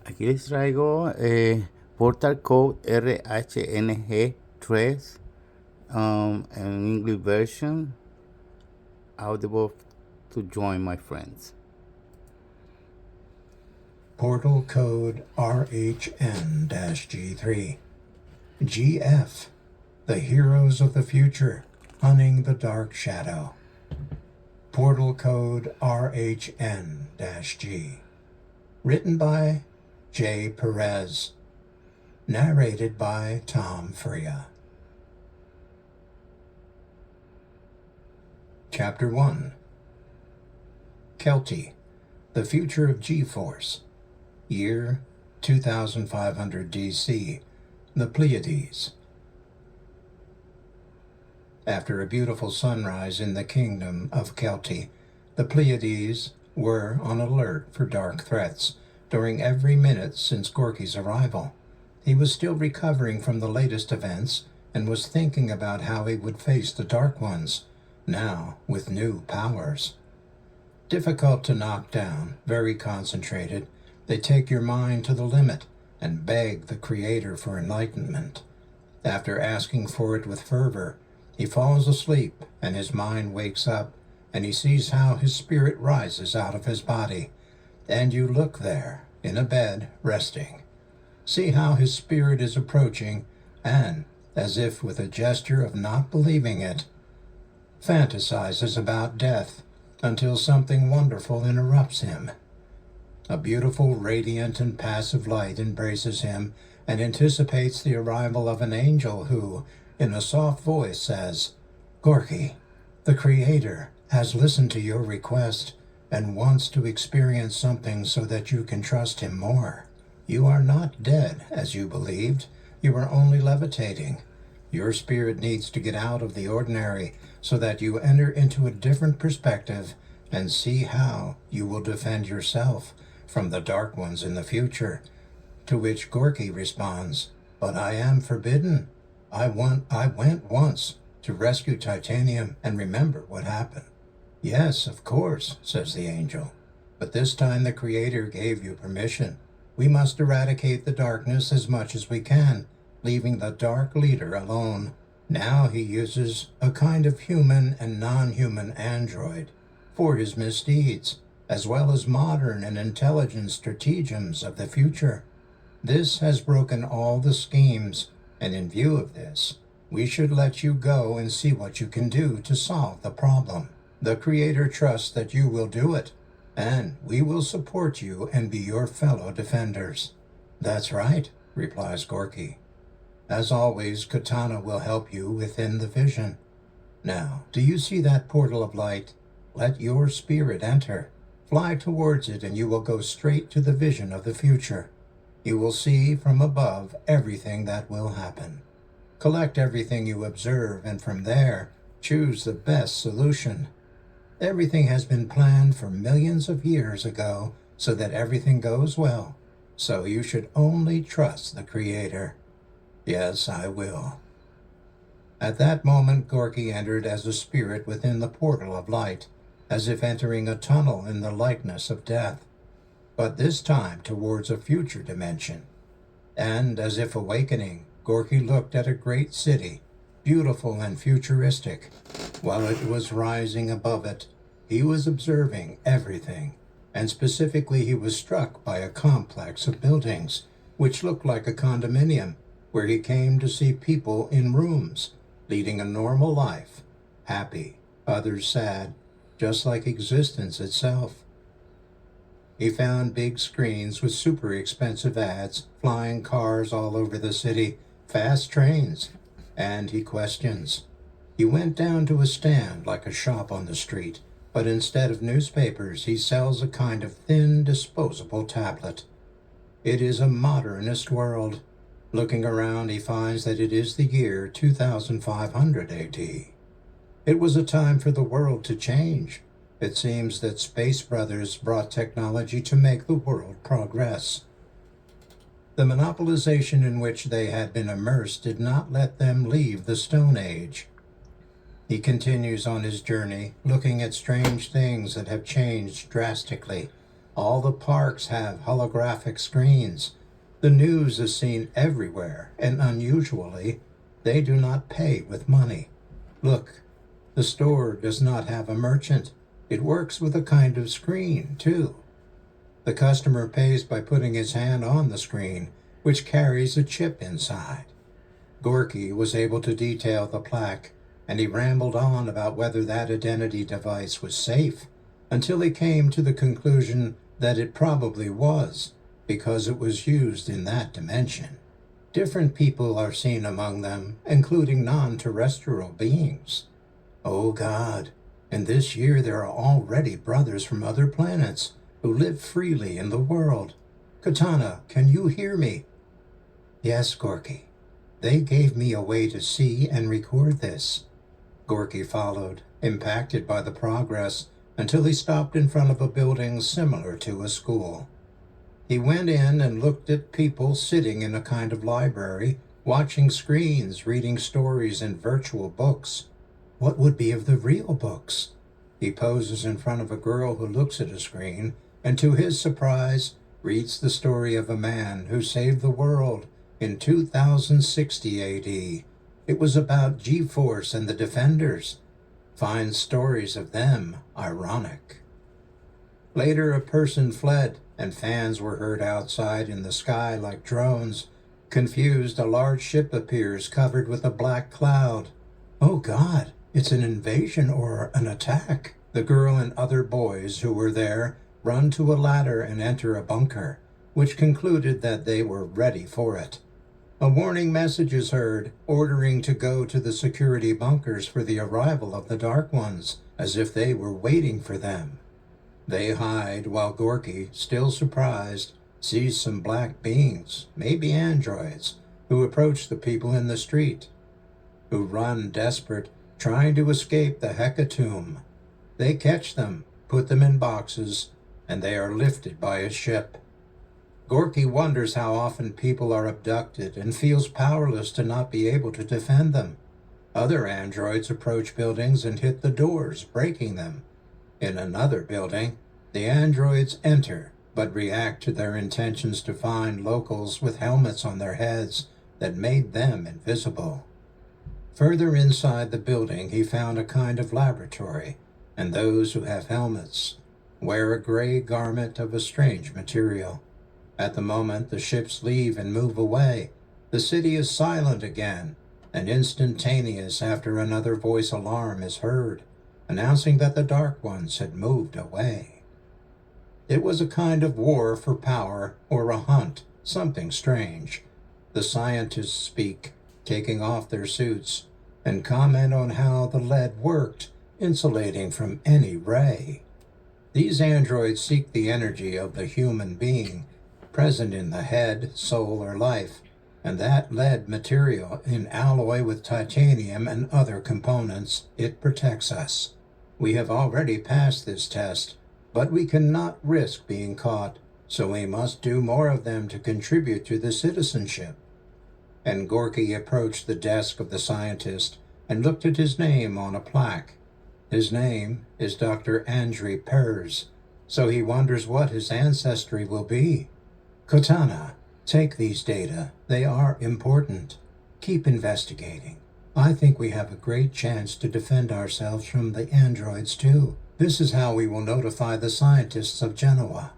Aquí les traigo Portal Code RHN-G3 an English version, audible to join my friends. Portal Code RHN-G3 GF, the heroes of the future, hunting the dark shadow. Portal Code RHN-G, written by J. Perez, narrated by Tom Fria. Chapter 1. Kelty, the future of GForce. Year 2500 DC, the Pleiades. After a beautiful sunrise in the kingdom of Kelty, the Pleiades were on alert for dark threats during every minute since Georky's arrival. He was still recovering from the latest events and was thinking about how he would face the Dark Ones, now with new powers. Difficult to knock down, very concentrated, they take your mind to the limit and beg the Creator for enlightenment. After asking for it with fervor, he falls asleep and his mind wakes up and he sees how his spirit rises out of his body. And you look there, in a bed, resting. See how his spirit is approaching and, as if with a gesture of not believing it, fantasizes about death until something wonderful interrupts him. A beautiful, radiant, and passive light embraces him and anticipates the arrival of an angel who, in a soft voice, says, "Georky, the Creator has listened to your request and wants to experience something so that you can trust him more. You are not dead, as you believed. You are only levitating. Your spirit needs to get out of the ordinary so that you enter into a different perspective and see how you will defend yourself from the Dark Ones in the future." To which Georky responds, "But I am forbidden. I went once to rescue Titanium and remember what happened." "Yes, of course," says the angel. "But this time the Creator gave you permission. We must eradicate the darkness as much as we can, leaving the Dark Leader alone. Now he uses a kind of human and non-human android for his misdeeds, as well as modern and intelligent stratagems of the future. This has broken all the schemes, and in view of this, we should let you go and see what you can do to solve the problem. The Creator trusts that you will do it, and we will support you and be your fellow defenders." "That's right," replies Georky. "As always, Katana will help you within the vision. Now, do you see that portal of light? Let your spirit enter. Fly towards it and you will go straight to the vision of the future. You will see from above everything that will happen. Collect everything you observe and from there, choose the best solution. Everything has been planned for millions of years ago so that everything goes well. So you should only trust the Creator." "Yes, I will." At that moment, Georky entered as a spirit within the portal of light, as if entering a tunnel in the likeness of death, but this time towards a future dimension. And, as if awakening, Georky looked at a great city, beautiful and futuristic. While it was rising above it, he was observing everything, and specifically he was struck by a complex of buildings, which looked like a condominium, where he came to see people in rooms, leading a normal life, happy, others sad, just like existence itself. He found big screens with super expensive ads, flying cars all over the city, fast trains, and he questions. He went down to a stand like a shop on the street, but instead of newspapers, he sells a kind of thin, disposable tablet. It is a modernist world. Looking around, he finds that it is the year 2500 AD. It was a time for the world to change. It seems that Space Brothers brought technology to make the world progress. The monopolization in which they had been immersed did not let them leave the Stone Age. He continues on his journey, looking at strange things that have changed drastically, All the parks have holographic screens. The news is seen everywhere, and unusually, they do not pay with money. Look, the store does not have a merchant. It works with a kind of screen, too. The customer pays by putting his hand on the screen, which carries a chip inside. Georky was able to detail the plaque, and he rambled on about whether that identity device was safe, until he came to the conclusion that it probably was, because it was used in that dimension. Different people are seen among them, including non-terrestrial beings. Oh God, and this year there are already brothers from other planets who live freely in the world. Katana, can you hear me? Yes, Georky. They gave me a way to see and record this. Georky followed, impacted by the progress, until he stopped in front of a building similar to a school. He went in and looked at people sitting in a kind of library, watching screens, reading stories and virtual books. What would be of the real books? He poses in front of a girl who looks at a screen, and to his surprise, reads the story of a man who saved the world in 2060 AD. It was about GForce and the Defenders. Finds stories of them ironic. Later, a person fled, and fans were heard outside in the sky like drones. Confused, a large ship appears covered with a black cloud. Oh God, it's an invasion or an attack. The girl and other boys who were there run to a ladder and enter a bunker, which concluded that they were ready for it. A warning message is heard, ordering to go to the security bunkers for the arrival of the Dark Ones, as if they were waiting for them. They hide while Georky, still surprised, sees some black beings, maybe androids, who approach the people in the street, who run desperate, trying to escape the hecatomb. They catch them, put them in boxes, and they are lifted by a ship. Georky wonders how often people are abducted and feels powerless to not be able to defend them. Other androids approach buildings and hit the doors, breaking them. In another building, the androids enter, but react to their intentions to find locals with helmets on their heads that made them invisible. Further inside the building, he found a kind of laboratory, and those who have helmets wear a gray garment of a strange material. At the moment the ships leave and move away, the city is silent again, and instantaneous after another voice alarm is heard, announcing that the Dark Ones had moved away. It was a kind of war for power or a hunt, something strange. The scientists speak, taking off their suits, and comment on how the lead worked, insulating from any ray. These androids seek the energy of the human being, present in the head, soul, or life, and that lead material in alloy with titanium and other components, it protects us. We have already passed this test, but we cannot risk being caught, so we must do more of them to contribute to the citizenship. And Georky approached the desk of the scientist and looked at his name on a plaque. His name is Dr. Andrei Perez, so he wonders what his ancestry will be. Katana, take these data. They are important. Keep investigating. I think we have a great chance to defend ourselves from the androids, too. This is how we will notify the scientists of Genoa.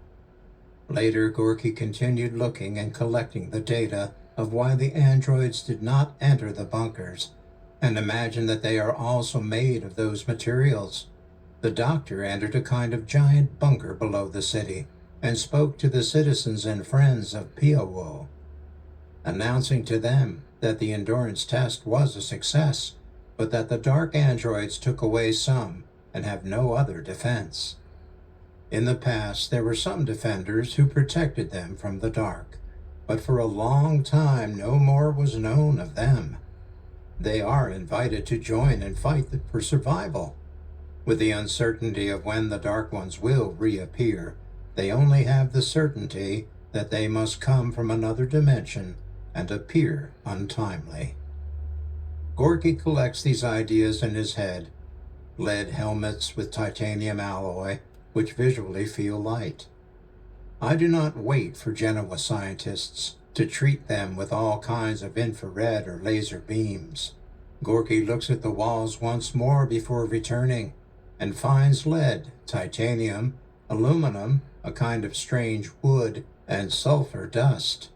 Later, Georky continued looking and collecting the data of why the androids did not enter the bunkers, and imagined that they are also made of those materials. The doctor entered a kind of giant bunker below the city, and spoke to the citizens and friends of Piawo, announcing to them that the endurance test was a success, but that the dark androids took away some and have no other defense. In the past, there were some defenders who protected them from the dark, but for a long time no more was known of them. They are invited to join and fight for survival. With the uncertainty of when the Dark Ones will reappear, they only have the certainty that they must come from another dimension and appear untimely. Georky collects these ideas in his head. Lead helmets with titanium alloy, which visually feel light. I do not wait for Genoa scientists to treat them with all kinds of infrared or laser beams. Georky looks at the walls once more before returning and finds lead, titanium, aluminum, a kind of strange wood, and sulfur dust.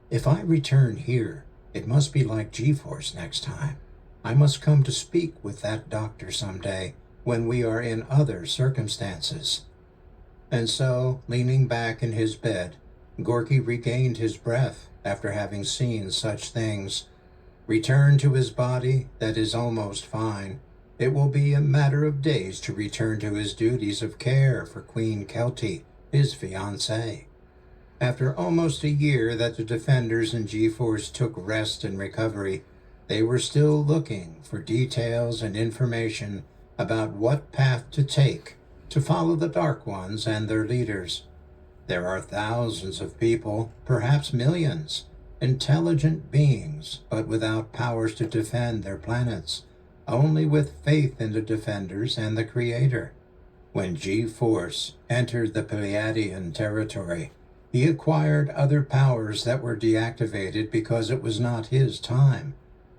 If I return here, it must be like GForce next time. I must come to speak with that doctor someday when we are in other circumstances. And so, leaning back in his bed, Georky regained his breath after having seen such things. Returned to his body that is almost fine. It will be a matter of days to return to his duties of care for Queen Kelty, his fiancée. After almost a year that the defenders in GForce took rest and recovery, they were still looking for details and information about what path to take to follow the Dark Ones and their leaders. There are thousands of people, perhaps millions, intelligent beings, but without powers to defend their planets, only with faith in the defenders and the Creator. When GForce entered the Pleiadian territory, he acquired other powers that were deactivated because it was not his time.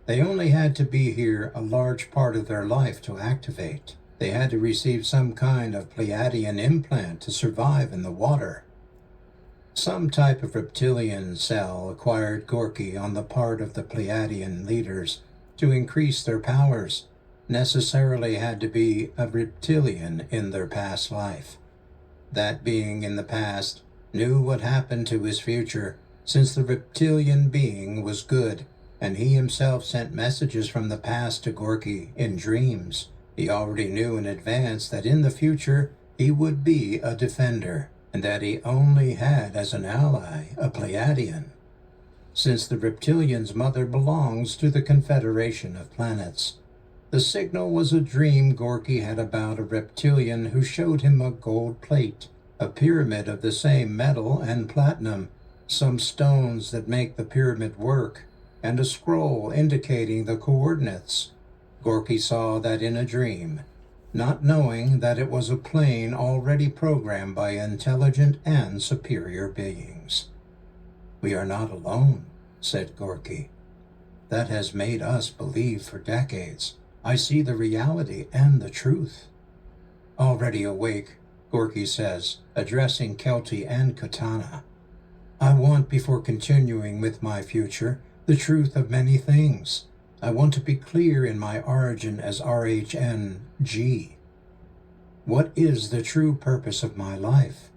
They only had to be here a large part of their life to activate. They had to receive some kind of Pleiadian implant to survive in the water. Some type of reptilian cell acquired Georky on the part of the Pleiadian leaders to increase their powers. Necessarily had to be a reptilian in their past life. That being in the past knew what happened to his future, since the reptilian being was good, and he himself sent messages from the past to Georky in dreams. He already knew in advance that in the future he would be a defender, and that he only had as an ally a Pleiadian. Since the reptilian's mother belongs to the Confederation of Planets, the signal was a dream Georky had about a reptilian who showed him a gold plate, a pyramid of the same metal and platinum, some stones that make the pyramid work, and a scroll indicating the coordinates. Georky saw that in a dream, not knowing that it was a plane already programmed by intelligent and superior beings. "We are not alone," said Georky. "That has made us believe for decades. I see the reality and the truth." Already awake, Georky says, addressing Kelty and Katana, "I want, before continuing with my future, the truth of many things. I want to be clear in my origin as RHN-G. What is the true purpose of my life?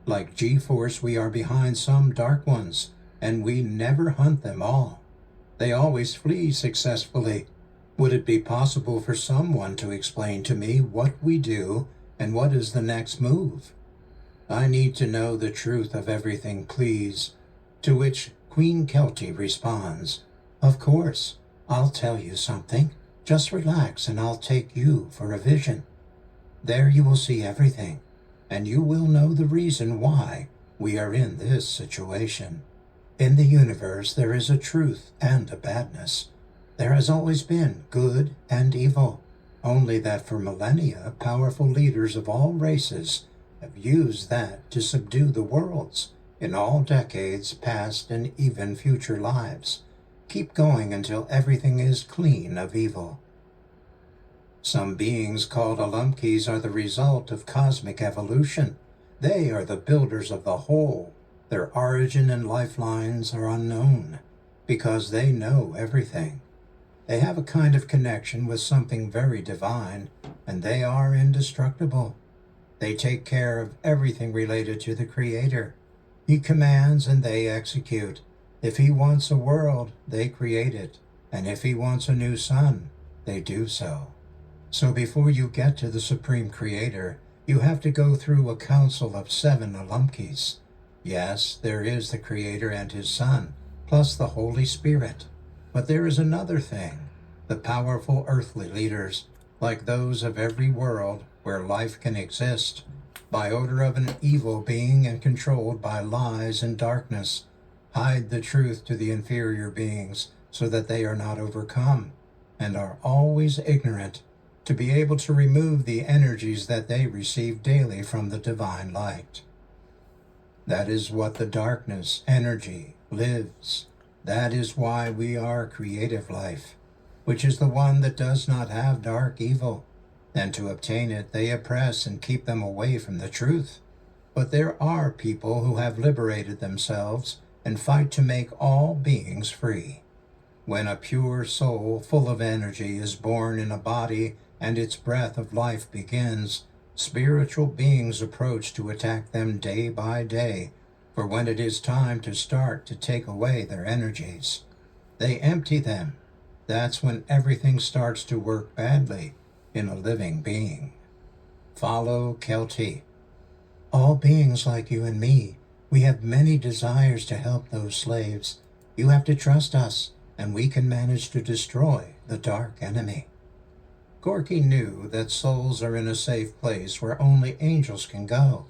Like GForce, we are behind some Dark Ones, and we never hunt them all. They always flee successfully. Would it be possible for someone to explain to me what we do and what is the next move? I need to know the truth of everything, please." To which Queen Kelty responds, "Of course, I'll tell you something. Just relax and I'll take you for a vision. There you will see everything, and you will know the reason why we are in this situation. In the universe there is a truth and a badness. There has always been good and evil, only that for millennia powerful leaders of all races have used that to subdue the worlds in all decades past and even future lives. Keep going until everything is clean of evil. Some beings called Alumkis are the result of cosmic evolution. They are the builders of the whole. Their origin and lifelines are unknown, because they know everything. They have a kind of connection with something very divine, and they are indestructible. They take care of everything related to the Creator. He commands and they execute. If he wants a world, they create it, and if he wants a new sun, they do so. So before you get to the Supreme Creator, you have to go through a council of 7 Alumkis. Yes, there is the Creator and his Son, plus the Holy Spirit. But there is another thing, the powerful earthly leaders, like those of every world where life can exist, by order of an evil being and controlled by lies and darkness, hide the truth to the inferior beings so that they are not overcome, and are always ignorant, to be able to remove the energies that they receive daily from the divine light. That is what the darkness energy lives. That is why we are creative life, which is the one that does not have dark evil. And to obtain it, they oppress and keep them away from the truth. But there are people who have liberated themselves and fight to make all beings free. When a pure soul full of energy is born in a body and its breath of life begins, spiritual beings approach to attack them day by day, for when it is time to start to take away their energies, they empty them. That's when everything starts to work badly in a living being. Follow Kelty. All beings like you and me, we have many desires to help those slaves. You have to trust us, and we can manage to destroy the dark enemy. Georky knew that souls are in a safe place where only angels can go,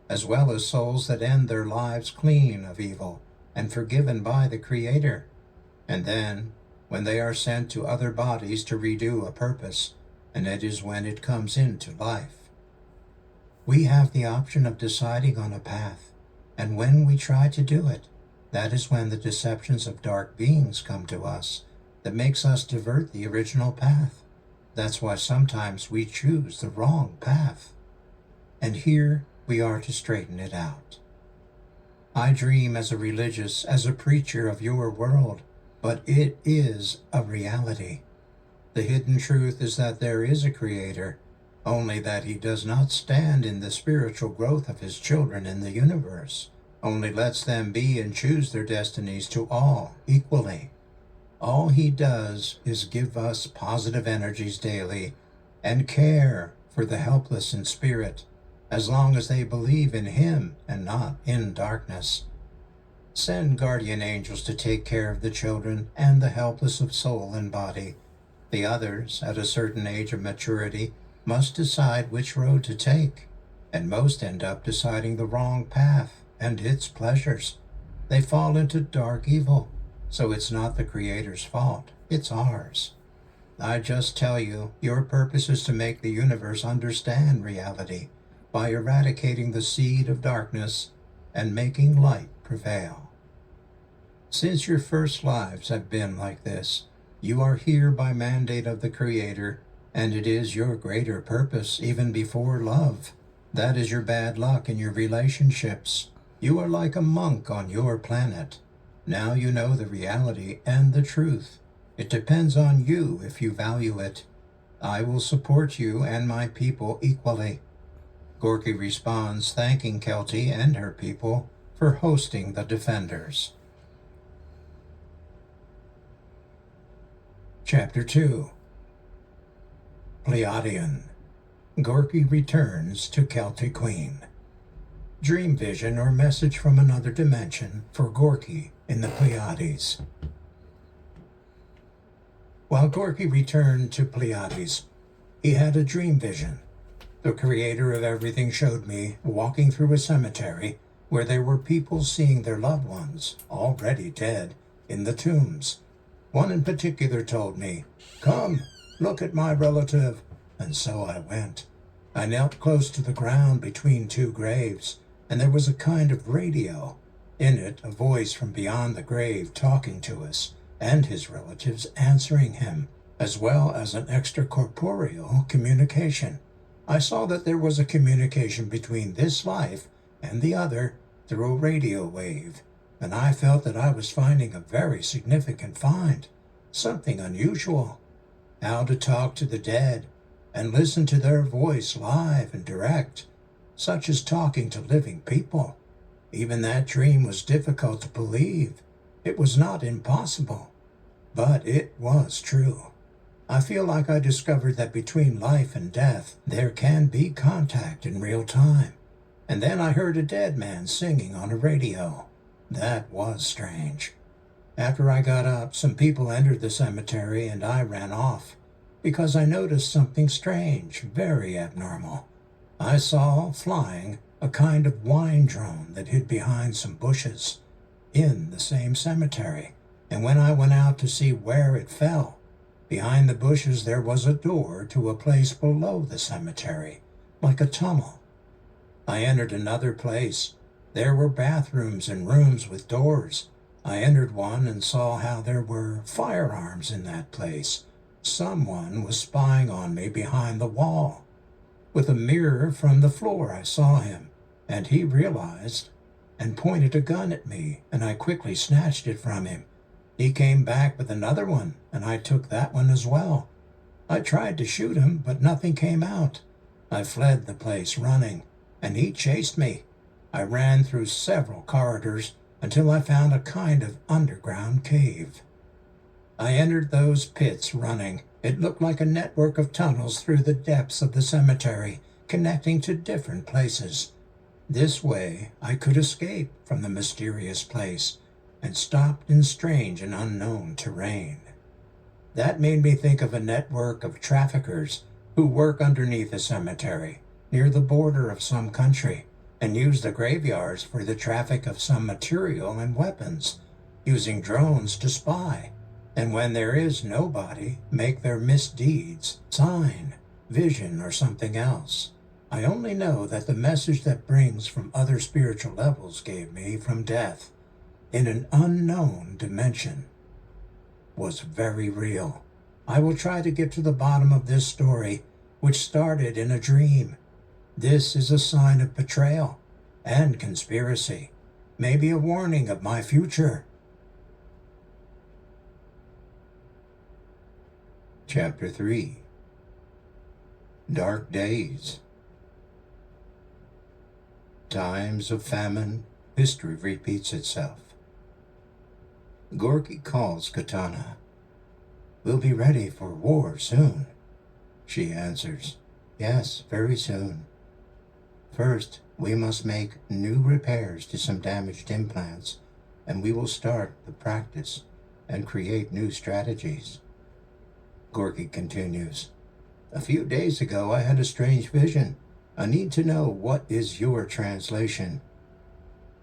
as well as souls that end their lives clean of evil and forgiven by the Creator. And then, when they are sent to other bodies to redo a purpose, and it is when it comes into life. We have the option of deciding on a path, and when we try to do it, that is when the deceptions of dark beings come to us that makes us divert the original path. That's why sometimes we choose the wrong path. And here we are to straighten it out. I dream as a religious, as a preacher of your world, but it is a reality. The hidden truth is that there is a Creator, only that he does not stand in the spiritual growth of his children in the universe, only lets them be and choose their destinies to all equally. All he does is give us positive energies daily and care for the helpless in spirit, as long as they believe in him and not in darkness. Send guardian angels to take care of the children and the helpless of soul and body. The others, at a certain age of maturity, must decide which road to take, and most end up deciding the wrong path and its pleasures. They fall into dark evil, so it's not the Creator's fault, it's ours. I just tell you, your purpose is to make the universe understand reality by eradicating the seed of darkness and making light prevail. Since your first lives have been like this, you are here by mandate of the Creator, and it is your greater purpose even before love. That is your bad luck in your relationships. You are like a monk on your planet. Now you know the reality and the truth. It depends on you if you value it. I will support you and my people equally. Georky responds, thanking Kelty and her people for hosting the Defenders. Chapter 2. Pleiadian. Georky returns to Kelty Queen. Dream vision or message from another dimension for Georky in the Pleiades. While Georky returned to Pleiades, he had a dream vision. The Creator of everything showed me walking through a cemetery where there were people seeing their loved ones, already dead, in the tombs. One in particular told me, "Come, look at my relative." And so I went. I knelt close to the ground between two graves, and there was a kind of radio. In it, a voice from beyond the grave talking to us, and his relatives answering him, as well as an extracorporeal communication. I saw that there was a communication between this life and the other through a radio wave, and I felt that I was finding a very significant find, something unusual. How to talk to the dead and listen to their voice live and direct, such as talking to living people. Even that dream was difficult to believe. It was not impossible, but it was true. I feel like I discovered that between life and death, there can be contact in real time. And then I heard a dead man singing on a radio. That was strange. After I got up, some people entered the cemetery and I ran off, because I noticed something strange, very abnormal. I saw, flying, a kind of wine drone that hid behind some bushes in the same cemetery. And when I went out to see where it fell, behind the bushes there was a door to a place below the cemetery, like a tunnel. I entered another place, There were bathrooms and rooms with doors. I entered one and saw how there were firearms in that place. Someone was spying on me behind the wall. With a mirror from the floor, I saw him, and he realized and pointed a gun at me, and I quickly snatched it from him. He came back with another one, and I took that one as well. I tried to shoot him, but nothing came out. I fled the place running, and he chased me. I ran through several corridors until I found a kind of underground cave. I entered those pits running. It looked like a network of tunnels through the depths of the cemetery, connecting to different places. This way I could escape from the mysterious place and stopped in strange and unknown terrain. That made me think of a network of traffickers who work underneath a cemetery near the border of some country and use the graveyards for the traffic of some material and weapons, using drones to spy, and when there is nobody, make their misdeeds sign, vision, or something else. I only know that the message that brings from other spiritual levels gave me from death in an unknown dimension was very real. I will try to get to the bottom of this story, which started in a dream. This is a sign of betrayal and conspiracy, maybe a warning of my future. Chapter 3. Dark Days. Times of famine, history repeats itself. Georky calls Katana. We'll be ready for war soon. She answers, yes, very soon. First, we must make new repairs to some damaged implants, and we will start the practice and create new strategies. Georky continues, a few days ago I had a strange vision. I need to know what is your translation.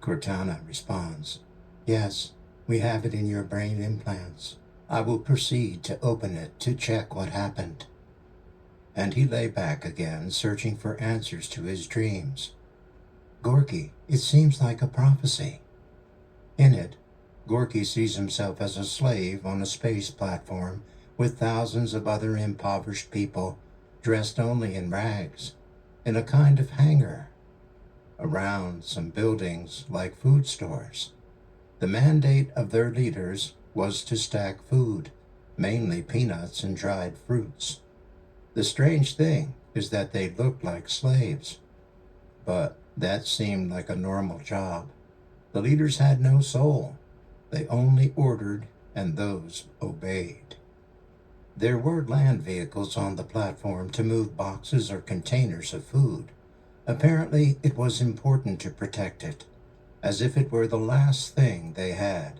Cortana responds, yes, we have it in your brain implants. I will proceed to open it to check what happened. And he lay back again, searching for answers to his dreams. Georky, it seems like a prophecy. In it, Georky sees himself as a slave on a space platform with thousands of other impoverished people dressed only in rags, in a kind of hangar, around some buildings like food stores. The mandate of their leaders was to stack food, mainly peanuts and dried fruits. The strange thing is that they looked like slaves, but that seemed like a normal job. The leaders had no soul. They only ordered, and those obeyed. There were land vehicles on the platform to move boxes or containers of food. Apparently, it was important to protect it, as if it were the last thing they had,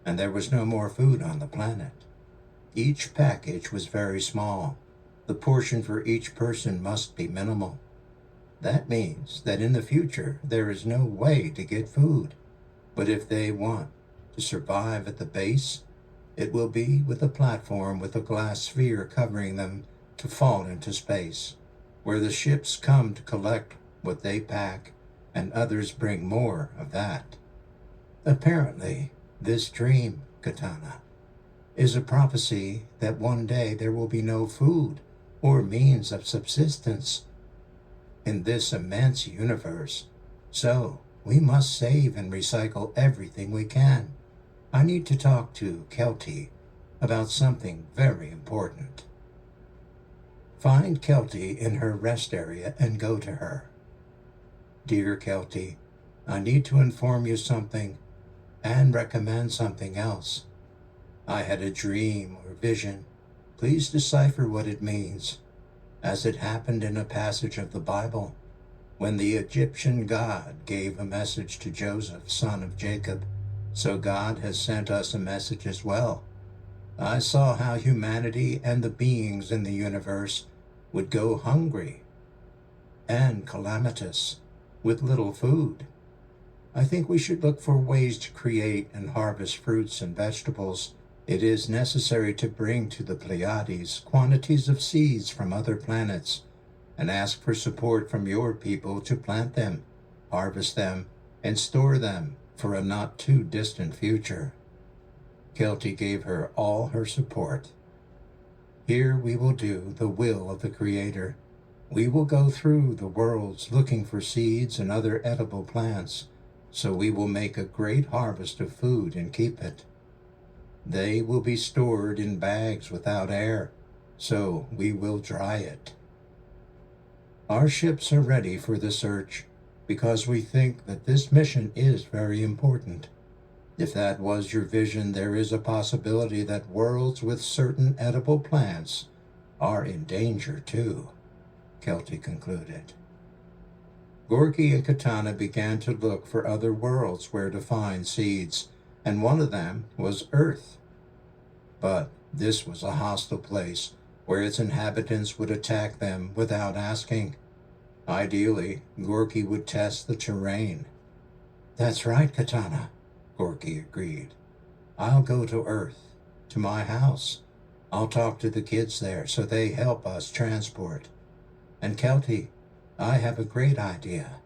and there was no more food on the planet. Each package was very small. The portion for each person must be minimal. That means that in the future, there is no way to get food. But if they want to survive at the base, it will be with a platform with a glass sphere covering them to fall into space, where the ships come to collect what they pack, and others bring more of that. Apparently, this dream, Katana, is a prophecy that one day there will be no food or means of subsistence in this immense universe. So, we must save and recycle everything we can. I need to talk to Kelty about something very important. Find Kelty in her rest area and go to her. Dear Kelty, I need to inform you something and recommend something else. I had a dream or vision. Please decipher what it means, as it happened in a passage of the Bible, when the Egyptian God gave a message to Joseph, son of Jacob. So God has sent us a message as well. I saw how humanity and the beings in the universe would go hungry and calamitous with little food. I think we should look for ways to create and harvest fruits and vegetables. It is necessary to bring to the Pleiades quantities of seeds from other planets and ask for support from your people to plant them, harvest them, and store them for a not too distant future. Kelty gave her all her support. Here we will do the will of the Creator. We will go through the worlds looking for seeds and other edible plants, so we will make a great harvest of food and keep it. They will be stored in bags without air, so we will dry it. Our ships are ready for the search because we think that this mission is very important. If that was your vision, there is a possibility that worlds with certain edible plants are in danger too, Kelty concluded. Georky and Katana began to look for other worlds where to find seeds, and one of them was Earth. But this was a hostile place where its inhabitants would attack them without asking. Ideally, Georky would test the terrain. That's right, Katana, Georky agreed. I'll go to Earth, to my house. I'll talk to the kids there so they help us transport. And Kelty, I have a great idea.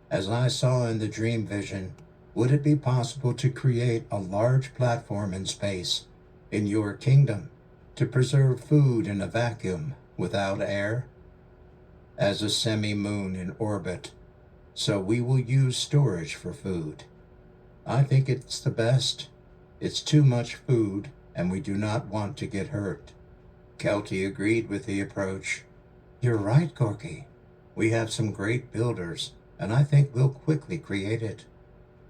As I saw in the dream vision, would it be possible to create a large platform in space, in your kingdom, to preserve food in a vacuum without air? As a semi-moon in orbit, so we will use storage for food. I think it's the best. It's too much food, and we do not want to get hurt. Kelty agreed with the approach. You're right, Georky. We have some great builders, and I think we'll quickly create it.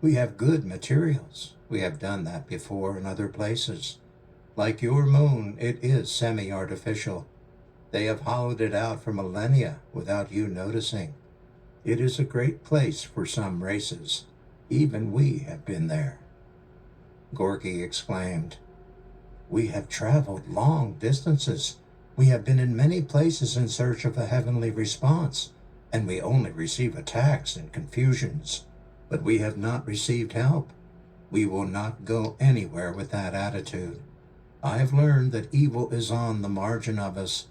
We have good materials. We have done that before in other places. Like your moon, it is semi-artificial. They have hollowed it out for millennia without you noticing. It is a great place for some races. Even we have been there. Georky exclaimed, We have traveled long distances. We have been in many places in search of a heavenly response, and we only receive attacks and confusions. But we have not received help. We will not go anywhere with that attitude. I have learned that evil is on the margin of us.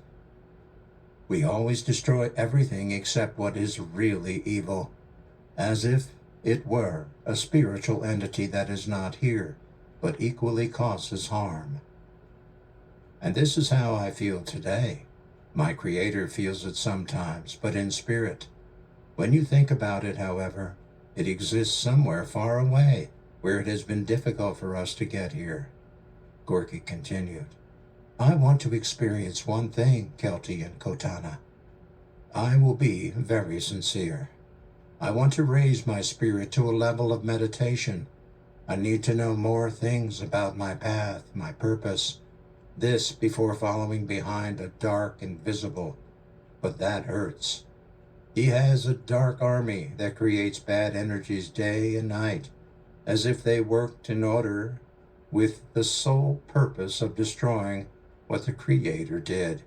We always destroy everything except what is really evil, as if it were a spiritual entity that is not here, but equally causes harm. And this is how I feel today. My Creator feels it sometimes, but in spirit. When you think about it, however, it exists somewhere far away, where it has been difficult for us to get here. Georky continued. I want to experience one thing, Kelty and Katana. I will be very sincere. I want to raise my spirit to a level of meditation. I need to know more things about my path, my purpose. This before following behind a dark invisible. But that hurts. He has a dark army that creates bad energies day and night, as if they worked in order with the sole purpose of destroying what the Creator did,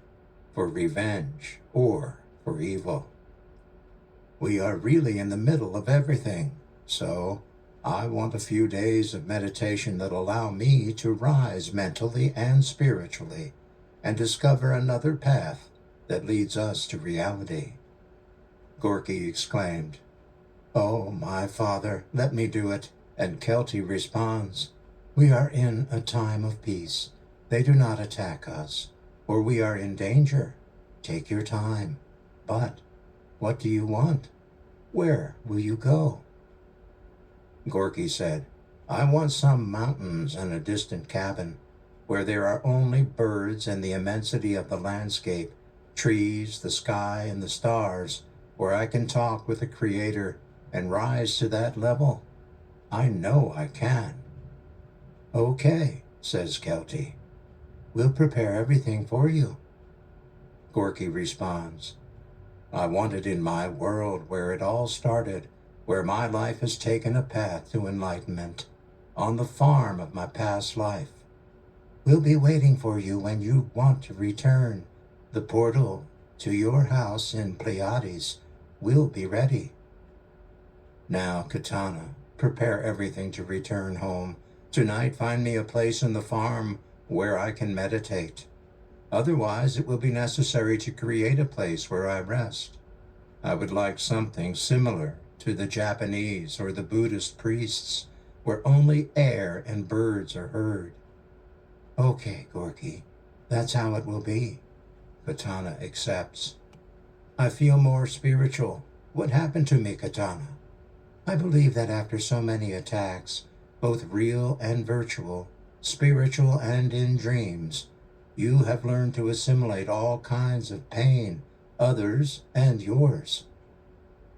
for revenge or for evil. We are really in the middle of everything, so I want a few days of meditation that allow me to rise mentally and spiritually and discover another path that leads us to reality. Georky exclaimed, Oh, my father, let me do it. And Kelty responds, We are in a time of peace. They do not attack us, or we are in danger. Take your time. But what do you want? Where will you go? Georky said, I want some mountains and a distant cabin, where there are only birds and the immensity of the landscape, trees, the sky, and the stars, where I can talk with the Creator and rise to that level. I know I can. Okay, says Kelty. We'll prepare everything for you. Georky responds, I want it in my world where it all started, where my life has taken a path to enlightenment, on the farm of my past life. We'll be waiting for you when you want to return. The portal to your house in Pleiades will be ready. Now, Katana, prepare everything to return home. Tonight, find me a place in the farm where I can meditate. Otherwise, it will be necessary to create a place where I rest. I would like something similar to the Japanese or the Buddhist priests, where only air and birds are heard. Okay, Georky, that's how it will be. Katana accepts. I feel more spiritual. What happened to me, Katana? I believe that after so many attacks, both real and virtual, spiritual and in dreams, you have learned to assimilate all kinds of pain, others and yours.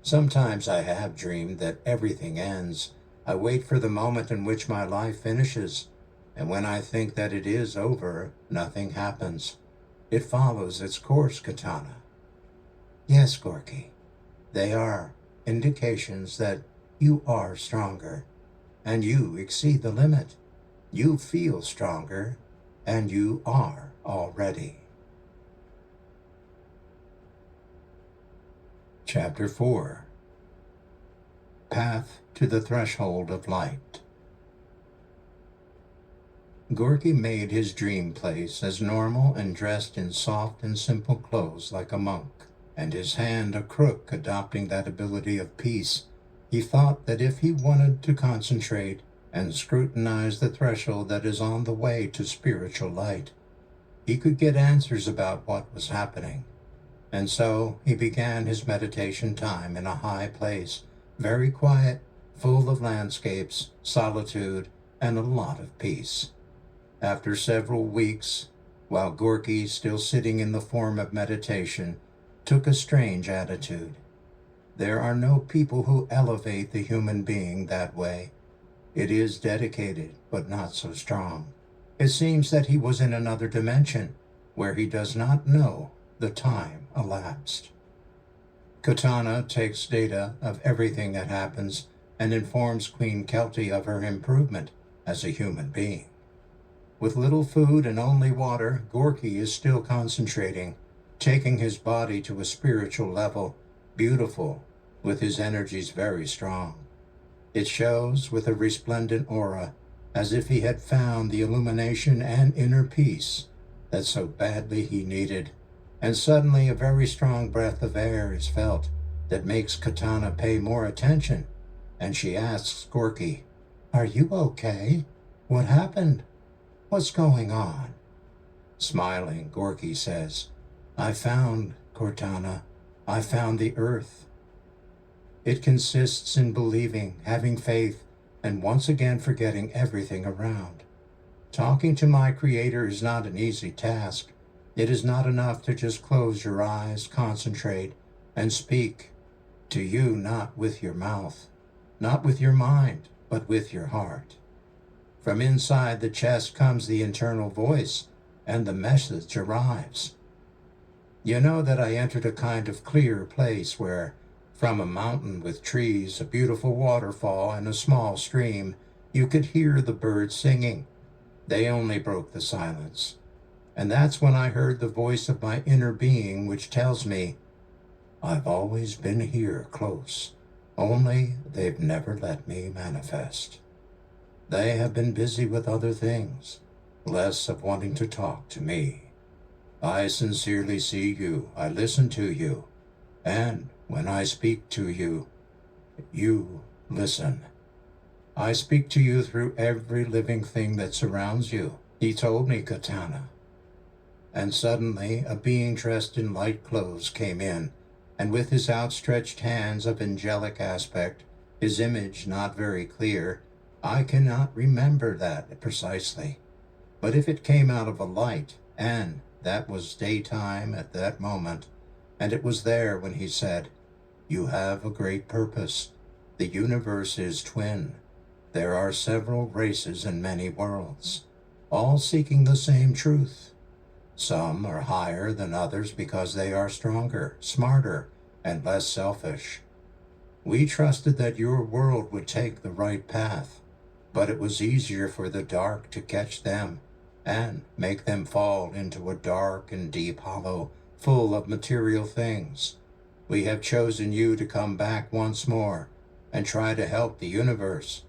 Sometimes I have dreamed that everything ends. I wait for the moment in which my life finishes, and when I think that it is over, nothing happens. It follows its course, Katana. Yes, Georky, they are indications that you are stronger, and you exceed the limit. You feel stronger, and you are already. Chapter 4. Path to the Threshold of Light. Georky made his dream place as normal and dressed in soft and simple clothes like a monk, and his hand a crook adopting that ability of peace. He thought that if he wanted to concentrate and scrutinize the threshold that is on the way to spiritual light, he could get answers about what was happening. And so he began his meditation time in a high place, very quiet, full of landscapes, solitude, and a lot of peace. After several weeks, while Georky, still sitting in the form of meditation, took a strange attitude. There are no people who elevate the human being that way. It is dedicated, but not so strong. It seems that he was in another dimension, where he does not know the time elapsed. Katana takes data of everything that happens and informs Queen Kelty of her improvement as a human being. With little food and only water, Georky is still concentrating, taking his body to a spiritual level, beautiful, with his energies very strong. It shows with a resplendent aura, as if he had found the illumination and inner peace that so badly he needed. And suddenly a very strong breath of air is felt that makes Katana pay more attention, and she asks Georky, "Are you okay? What happened? What's going on?" Smiling, Georky says, I found the earth. It consists in believing, having faith, and once again forgetting everything around. Talking to my Creator is not an easy task. It is not enough to just close your eyes, concentrate, and speak to you, not with your mouth, not with your mind, but with your heart. From inside the chest comes the internal voice, and the message arrives. You know that I entered a kind of clear place where, from a mountain with trees, a beautiful waterfall, and a small stream, you could hear the birds singing. They only broke the silence. And that's when I heard the voice of my inner being, which tells me, I've always been here close, only they've never let me manifest. They have been busy with other things, less of wanting to talk to me. I sincerely see you, I listen to you, and when I speak to you, you listen. I speak to you through every living thing that surrounds you. He told me, Katana. And suddenly a being dressed in light clothes came in, and with his outstretched hands of angelic aspect, his image not very clear, I cannot remember that precisely. But if it came out of a light, and that was daytime at that moment, and it was there when he said, You have a great purpose. The universe is twin. There are several races and many worlds, all seeking the same truth. Some are higher than others because they are stronger, smarter, and less selfish. We trusted that your world would take the right path, but it was easier for the dark to catch them and make them fall into a dark and deep hollow full of material things. We have chosen you to come back once more and try to help the universe.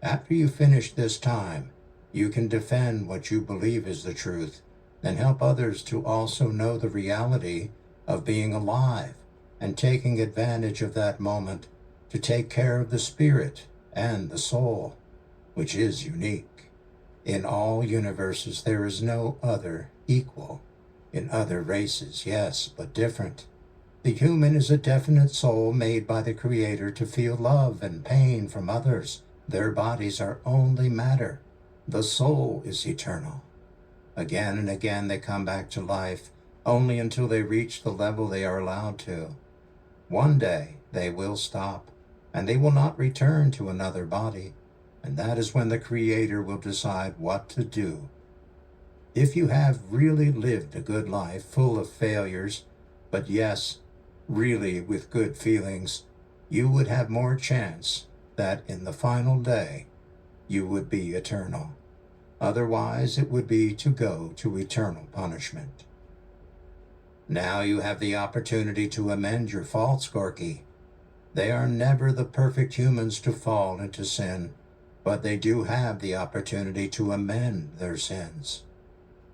After you finish this time, you can defend what you believe is the truth and help others to also know the reality of being alive and taking advantage of that moment to take care of the spirit and the soul, which is unique. In all universes there is no other equal. In other races, yes, but different. The human is a definite soul made by the Creator to feel love and pain from others. Their bodies are only matter. The soul is eternal. Again and again they come back to life, only until they reach the level they are allowed to. One day they will stop, and they will not return to another body, and that is when the Creator will decide what to do. If you have really lived a good life full of failures, but yes, really with good feelings, you would have more chance that in the final day you would be eternal. Otherwise it would be to go to eternal punishment. Now you have the opportunity to amend your faults, Georky. They are never the perfect humans to fall into sin, but they do have the opportunity to amend their sins.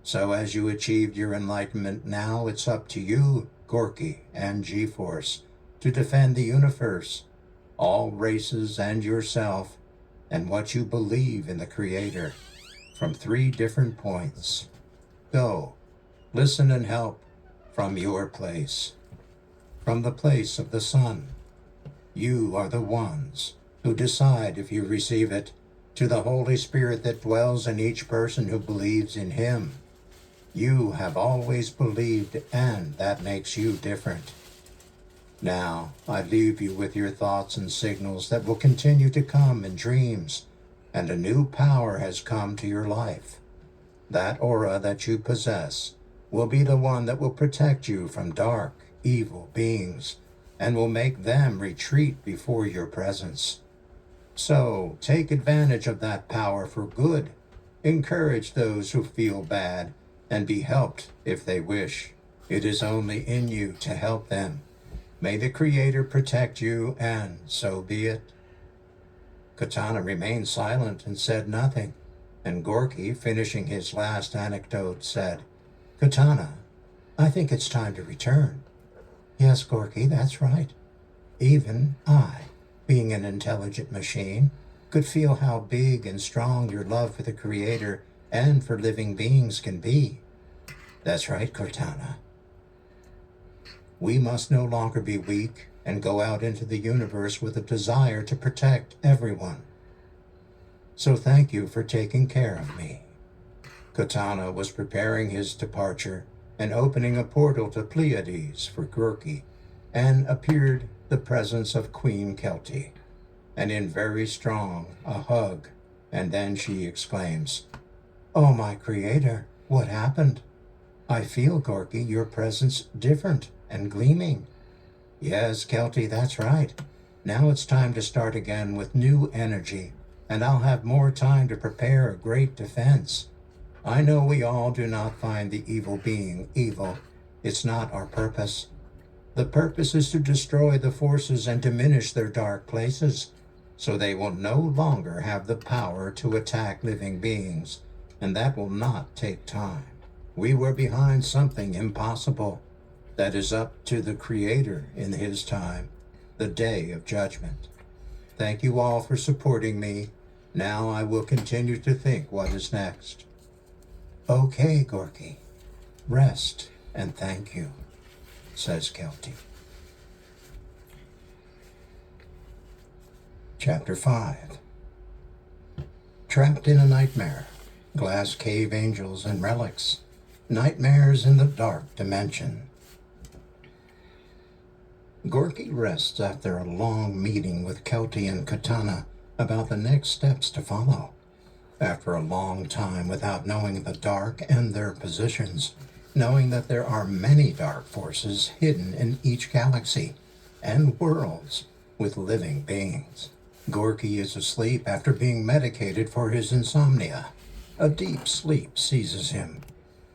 So as you achieved your enlightenment, now it's up to you, Georky and GForce, to defend the universe, all races and yourself, and what you believe in the Creator, from 3 different points. Go, listen and help from your place, from the place of the Son. You are the ones who decide if you receive it, to the Holy Spirit that dwells in each person who believes in Him. You have always believed, and that makes you different. Now, I leave you with your thoughts and signals that will continue to come in dreams, and a new power has come to your life. That aura that you possess will be the one that will protect you from dark, evil beings, and will make them retreat before your presence. So, take advantage of that power for good. Encourage those who feel bad, and be helped if they wish. It is only in you to help them. May the Creator protect you, and so be it. Katana remained silent and said nothing, and Georky, finishing his last anecdote, said, "Katana, I think it's time to return." "Yes, Georky, that's right. Even I, being an intelligent machine, could feel how big and strong your love for the Creator and for living beings can be." "That's right, Cortana. We must no longer be weak and go out into the universe with a desire to protect everyone. So thank you for taking care of me." Katana was preparing his departure and opening a portal to Pleiades for Georky, and appeared the presence of Queen Kelty, and in very strong a hug, and then she exclaims, "Oh, my Creator, what happened? I feel, Georky, your presence different and gleaming." "Yes, Kelty, that's right. Now it's time to start again with new energy, and I'll have more time to prepare a great defense. I know we all do not find the evil being evil. It's not our purpose. The purpose is to destroy the forces and diminish their dark places, so they will no longer have the power to attack living beings, and that will not take time. We were behind something impossible. That is up to the Creator in His time, the day of judgment. Thank you all for supporting me. Now I will continue to think what is next." "Okay, Georky. Rest and thank you," says Kelty. Chapter 5. Trapped in a nightmare. Glass cave angels and relics. Nightmares in the dark dimension. Georky rests after a long meeting with Kelty and Katana about the next steps to follow. After a long time without knowing the dark and their positions, knowing that there are many dark forces hidden in each galaxy, and worlds with living beings. Georky is asleep after being medicated for his insomnia. A deep sleep seizes him.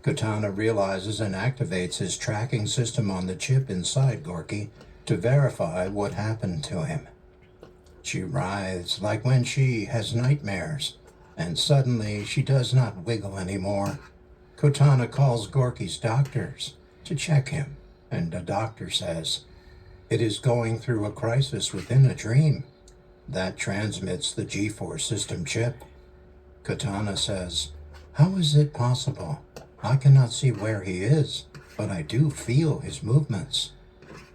Katana realizes and activates his tracking system on the chip inside Georky to verify what happened to him. She writhes like when she has nightmares, and suddenly she does not wiggle anymore. Katana calls Georky's doctors to check him, and the doctor says, It is going through a crisis within a dream. That transmits the GForce system chip. Katana says, "How is it possible? I cannot see where he is, but I do feel his movements."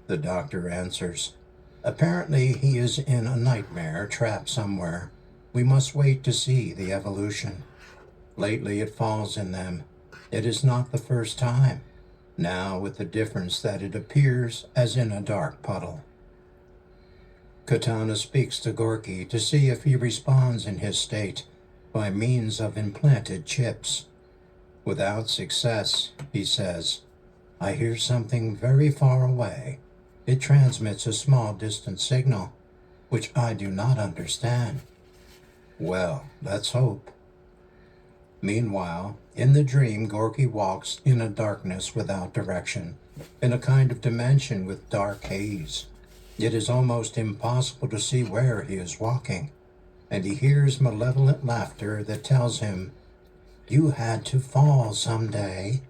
The doctor answers, "Apparently he is in a nightmare trapped somewhere. We must wait to see the evolution. Lately it falls in them. It is not the first time. Now with the difference that it appears as in a dark puddle." Katana speaks to Georky to see if he responds in his state by means of implanted chips. Without success, he says, "I hear something very far away. It transmits a small distant signal, which I do not understand." Well, let's hope. Meanwhile, in the dream, Georky walks in a darkness without direction, in a kind of dimension with dark haze. It is almost impossible to see where he is walking, and he hears malevolent laughter that tells him, "You had to fall someday.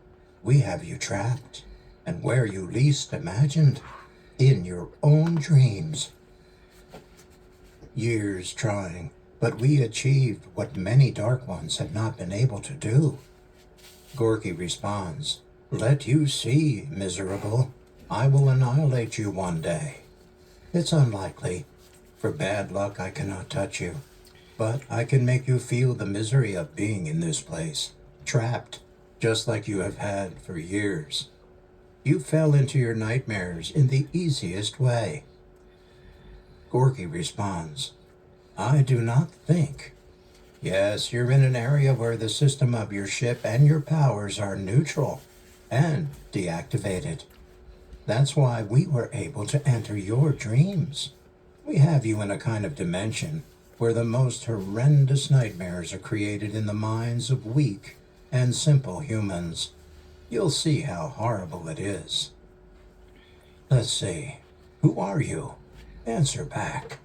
We have you trapped, and where you least imagined, in your own dreams. Years trying, but we achieved what many Dark Ones had not been able to do." Georky responds, "Let you see, miserable. I will annihilate you one day. It's unlikely. For bad luck I cannot touch you, but I can make you feel the misery of being in this place, trapped, just like you have had for years. You fell into your nightmares in the easiest way." Georky responds, "I do not think. Yes, you're in an area where the system of your ship and your powers are neutral and deactivated. That's why we were able to enter your dreams. We have you in a kind of dimension where the most horrendous nightmares are created in the minds of weak and simple humans. You'll see how horrible it is. Let's see. Who are you? Answer back."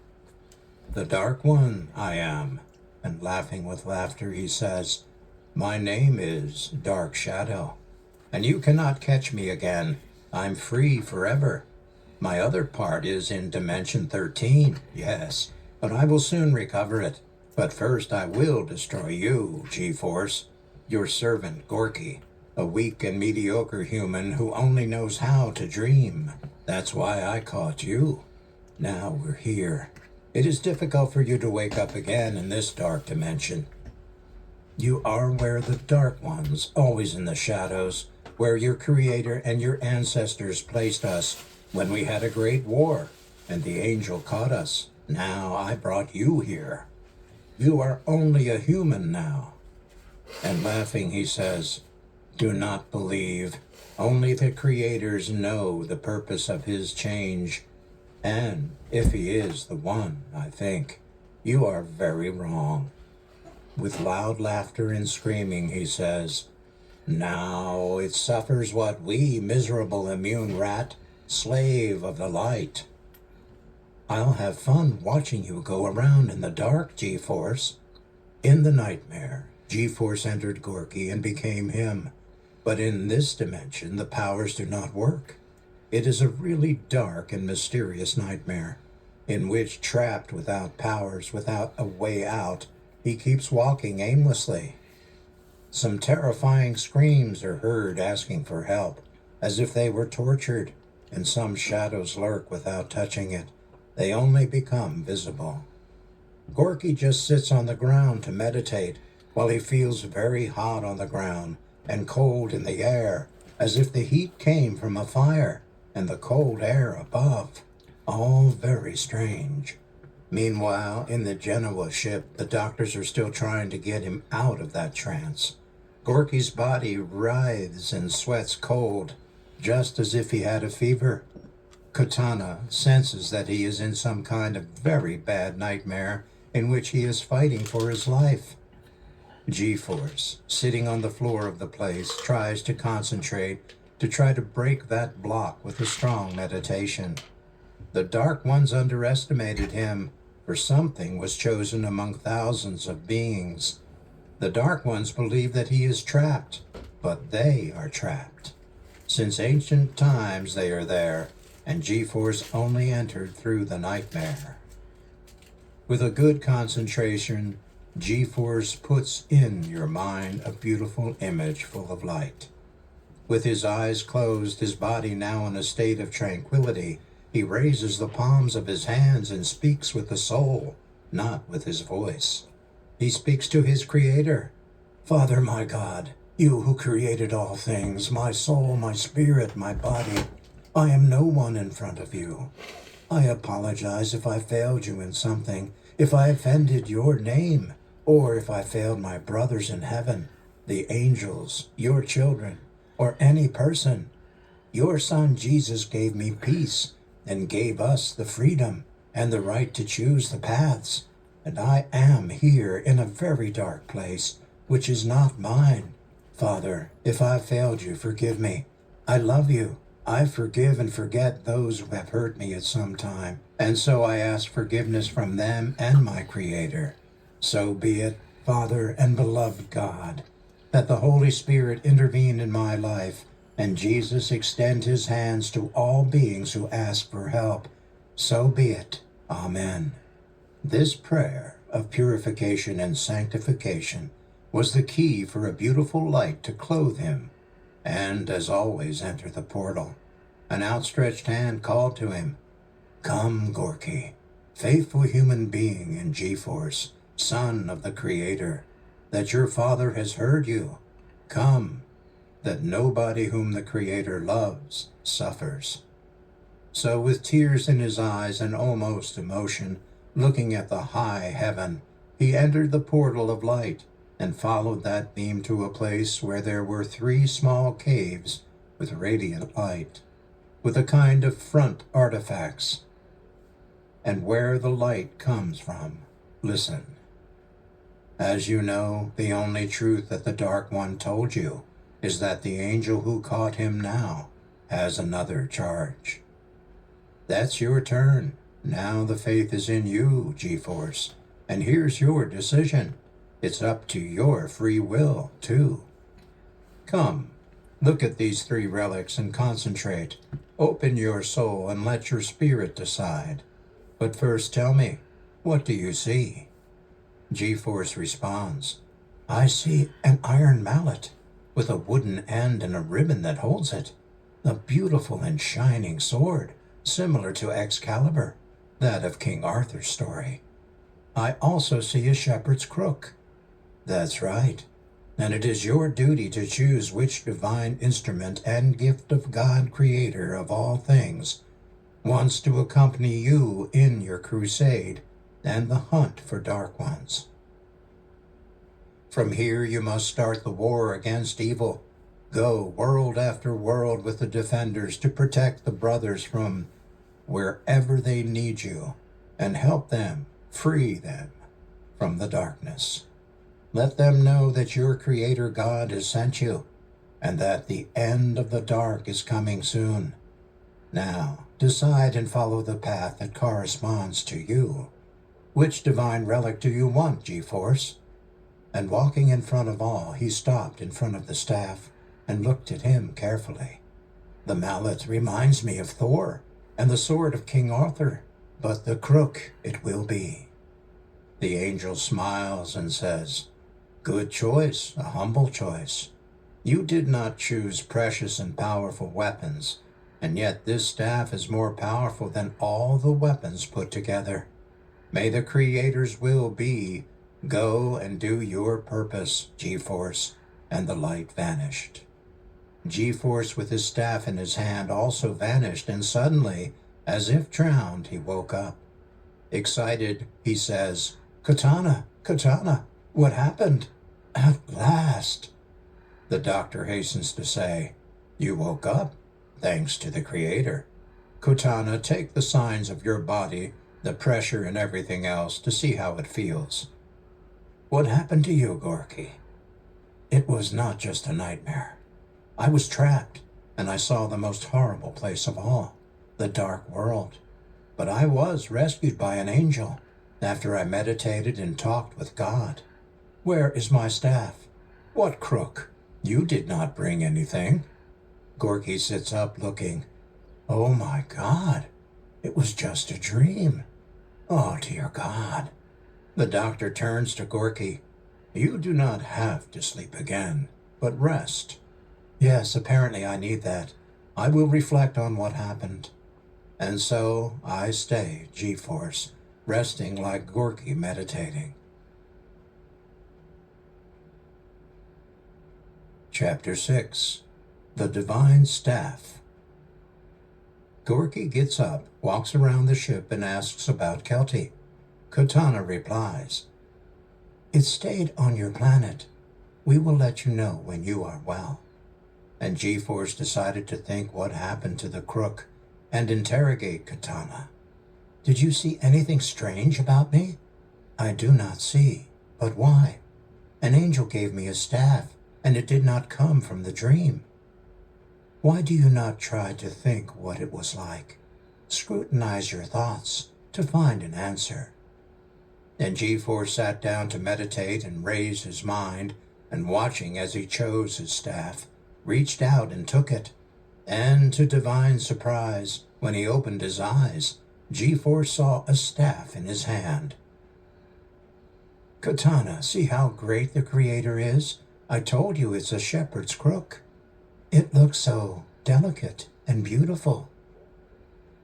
"The Dark One, I am." And laughing with laughter, he says, "My name is Dark Shadow, and you cannot catch me again. I'm free forever. My other part is in Dimension 13, yes, but I will soon recover it. But first I will destroy you, GForce, your servant Georky, a weak and mediocre human who only knows how to dream. That's why I caught you. Now we're here. It is difficult for you to wake up again in this dark dimension. You are where the Dark Ones, always in the shadows, where your creator and your ancestors placed us when we had a great war, and the angel caught us. Now I brought you here. You are only a human now." And laughing, he says, "Do not believe. Only the creators know the purpose of his change. And if he is the one, I think, you are very wrong." With loud laughter and screaming, he says, "Now it suffers what we, miserable immune rat, slave of the light. I'll have fun watching you go around in the dark, GForce." In the nightmare, GForce entered Georky and became him. But in this dimension, the powers do not work. It is a really dark and mysterious nightmare, in which, trapped without powers, without a way out, he keeps walking aimlessly. Some terrifying screams are heard asking for help, as if they were tortured, and some shadows lurk without touching it. They only become visible. Georky just sits on the ground to meditate, while he feels very hot on the ground and cold in the air, as if the heat came from a fire and the cold air above. All very strange. Meanwhile, in the Genoa ship, the doctors are still trying to get him out of that trance. Georky's body writhes and sweats cold, just as if he had a fever. Katana senses that he is in some kind of very bad nightmare in which he is fighting for his life. GForce, sitting on the floor of the place, tries to concentrate to try to break that block with a strong meditation. The Dark Ones underestimated him, for something was chosen among thousands of beings. The Dark Ones believe that he is trapped, but they are trapped. Since ancient times they are there, and GForce only entered through the nightmare. With a good concentration, GForce puts in your mind a beautiful image full of light. With his eyes closed, his body now in a state of tranquility, he raises the palms of his hands and speaks with the soul, not with his voice. He speaks to his Creator. Father, my God, you who created all things, my soul, my spirit, my body, I am no one in front of you. I apologize if I failed you in something, if I offended your name, or if I failed my brothers in heaven, the angels, your children, or any person. Your Son Jesus gave me peace and gave us the freedom and the right to choose the paths. And I am here in a very dark place, which is not mine. Father, if I failed you, forgive me. I love you. I forgive and forget those who have hurt me at some time, and so I ask forgiveness from them and my Creator. So be it, Father and beloved God, that the Holy Spirit intervene in my life, and Jesus extend his hands to all beings who ask for help. So be it. Amen. This prayer of purification and sanctification was the key for a beautiful light to clothe him, and, as always, enter the portal. An outstretched hand called to him, Come, Georky, faithful human being in GForce, son of the Creator, that your Father has heard you. Come, that nobody whom the Creator loves suffers. So with tears in his eyes and almost emotion, looking at the high heaven, he entered the portal of light and followed that beam to a place where there were 3 small caves with radiant light, with a kind of front artifacts. And where the light comes from, listen. As you know, the only truth that the Dark One told you is that the angel who caught him now has another charge. That's your turn. Now the faith is in you, GForce, and here's your decision. It's up to your free will, too. Come, look at these 3 relics and concentrate. Open your soul and let your spirit decide. But first tell me, what do you see? GForce responds, I see an iron mallet with a wooden end and a ribbon that holds it. A beautiful and shining sword, similar to Excalibur, that of King Arthur's story. I also see a shepherd's crook. That's right, and it is your duty to choose which divine instrument and gift of God, Creator of all things, wants to accompany you in your crusade and the hunt for Dark Ones. From here you must start the war against evil. Go world after world with the defenders to protect the brothers from wherever they need you, and help them, free them from the darkness. Let them know that your Creator God has sent you, and that the end of the dark is coming soon. Now, decide and follow the path that corresponds to you. Which divine relic do you want, GForce? And walking in front of all, he stopped in front of the staff and looked at him carefully. The mallet reminds me of Thor and the sword of King Arthur, but the crook it will be. The angel smiles and says, Good choice, a humble choice. You did not choose precious and powerful weapons, and yet this staff is more powerful than all the weapons put together. May the Creator's will be, go and do your purpose, GForce, and the light vanished. GForce with his staff in his hand also vanished, and suddenly, as if drowned, he woke up. Excited, he says, Katana, Katana, what happened? At last. The doctor hastens to say, You woke up, thanks to the Creator. Katana, take the signs of your body, the pressure and everything else, to see how it feels. What happened to you, Georky? It was not just a nightmare. I was trapped, and I saw the most horrible place of all, the dark world. But I was rescued by an angel, after I meditated and talked with God. Where is my staff? What crook? You did not bring anything. Georky sits up looking. Oh my God, it was just a dream. Oh dear God. The doctor turns to Georky. You do not have to sleep again, but rest. Yes, apparently I need that. I will reflect on what happened. And so I stay, GForce, resting like Georky meditating. Chapter 6. The Divine Staff. Georky gets up, walks around the ship, and asks about Kelty. Katana replies, It stayed on your planet. We will let you know when you are well. And GForce decided to think what happened to the crook and interrogate Katana. Did you see anything strange about me? I do not see, but why? An angel gave me a staff, and it did not come from the dream. Why do you not try to think what it was like? Scrutinize your thoughts to find an answer. And GForce sat down to meditate and raise his mind, and watching as he chose his staff, reached out and took it. And to divine surprise, when he opened his eyes, GForce saw a staff in his hand. Katana, see how great the Creator is? I told you it's a shepherd's crook. It looks so delicate and beautiful.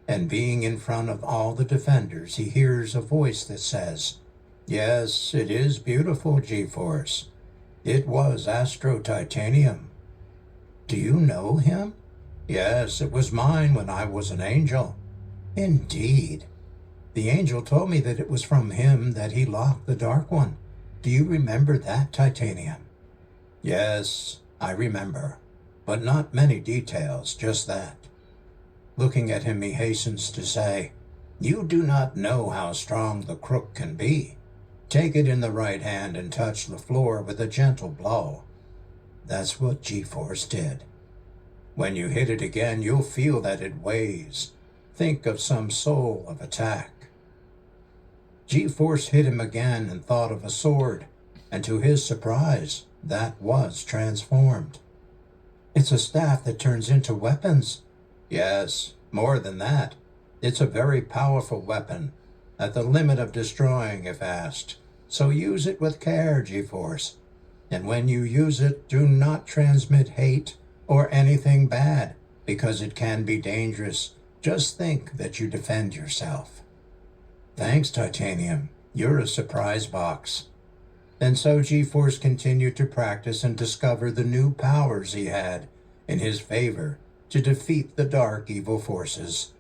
And being in front of all the defenders, he hears a voice that says, Yes, it is beautiful, GForce. It was Astro Titanium. Do you know him? Yes, it was mine when I was an angel. Indeed. The angel told me that it was from him that he locked the Dark One. Do you remember that, Titanium? Yes, I remember, but not many details, just that. Looking at him, he hastens to say, You do not know how strong the crook can be. Take it in the right hand and touch the floor with a gentle blow. That's what GForce did. When you hit it again, you'll feel that it weighs. Think of some soul of attack. GForce hit him again and thought of a sword, and to his surprise, that was transformed. It's a staff that turns into weapons. Yes, more than that. It's a very powerful weapon, at the limit of destroying if asked. So use it with care, GForce. And when you use it, do not transmit hate or anything bad, because it can be dangerous. Just think that you defend yourself. Thanks, Titanium. You're a surprise box. And so GForce continued to practice and discover the new powers he had in his favor to defeat the dark evil forces.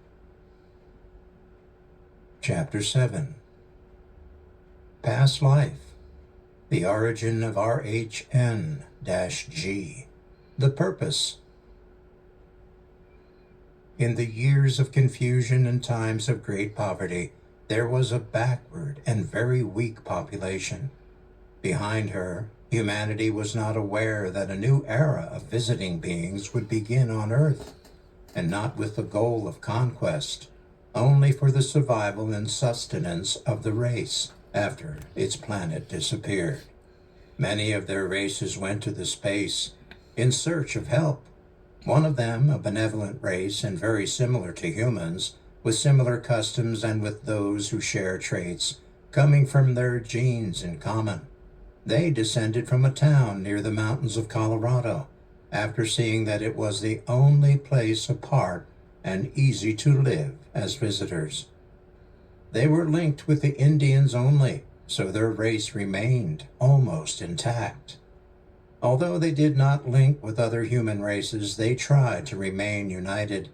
Chapter 7. Past Life. The origin of RHN-G. The purpose. In the years of confusion and times of great poverty, there was a backward and very weak population. Behind her, humanity was not aware that a new era of visiting beings would begin on Earth, and not with the goal of conquest, only for the survival and sustenance of the race after its planet disappeared. Many of their races went to the space in search of help. One of them, a benevolent race and very similar to humans, with similar customs and with those who share traits coming from their genes in common. They descended from a town near the mountains of Colorado, after seeing that it was the only place apart and easy to live as visitors. They were linked with the Indians only, so their race remained almost intact. Although they did not link with other human races, they tried to remain united.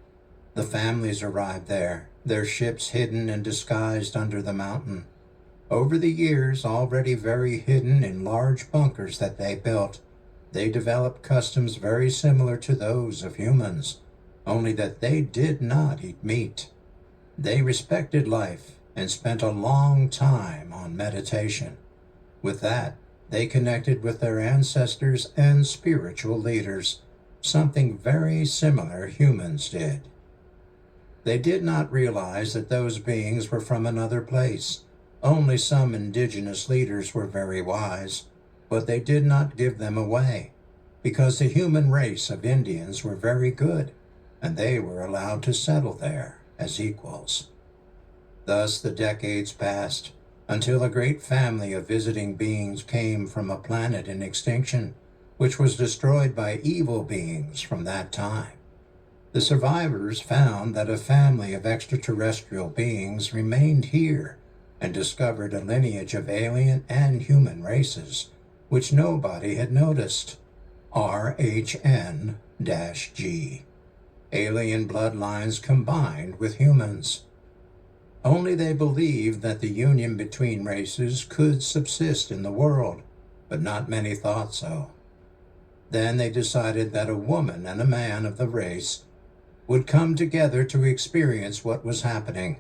The families arrived there, their ships hidden and disguised under the mountain. Over the years, already very hidden in large bunkers that they built, they developed customs very similar to those of humans, only that they did not eat meat. They respected life and spent a long time on meditation. With that, they connected with their ancestors and spiritual leaders, something very similar humans did. They did not realize that those beings were from another place. Only some indigenous leaders were very wise, but they did not give them away, because the human race of Indians were very good, and they were allowed to settle there as equals. Thus the decades passed until a great family of visiting beings came from a planet in extinction, which was destroyed by evil beings from that time. The survivors found that a family of extraterrestrial beings remained here and discovered a lineage of alien and human races, which nobody had noticed. RHN-G. Alien bloodlines combined with humans. Only they believed that the union between races could subsist in the world, but not many thought so. Then they decided that a woman and a man of the race would come together to experience what was happening.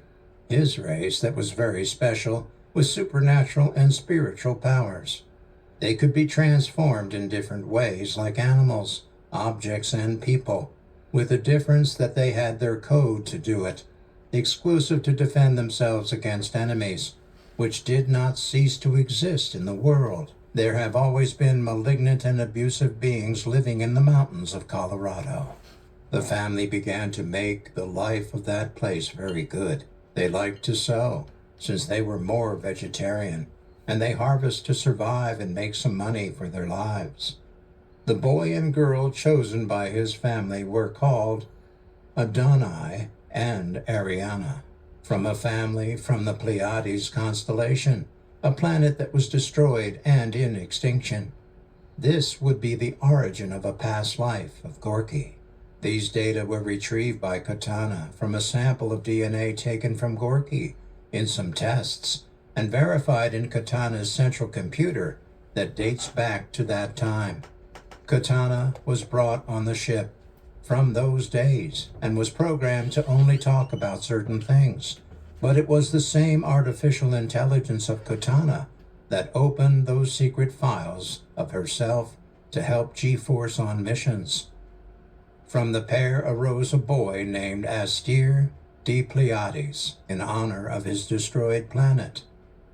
His race, that was very special, with supernatural and spiritual powers. They could be transformed in different ways, like animals, objects, and people, with the difference that they had their code to do it, exclusive to defend themselves against enemies, which did not cease to exist in the world. There have always been malignant and abusive beings living in the mountains of Colorado. The family began to make the life of that place very good. They liked to sow, since they were more vegetarian, and they harvest to survive and make some money for their lives. The boy and girl chosen by his family were called Adonai and Ariana, from a family from the Pleiades constellation, a planet that was destroyed and in extinction. This would be the origin of a past life of Georky. These data were retrieved by Katana from a sample of DNA taken from Georky in some tests and verified in Katana's central computer that dates back to that time. Katana was brought on the ship from those days and was programmed to only talk about certain things, but it was the same artificial intelligence of Katana that opened those secret files of herself to help GForce on missions. From the pair arose a boy named Astir de Pleiades in honor of his destroyed planet.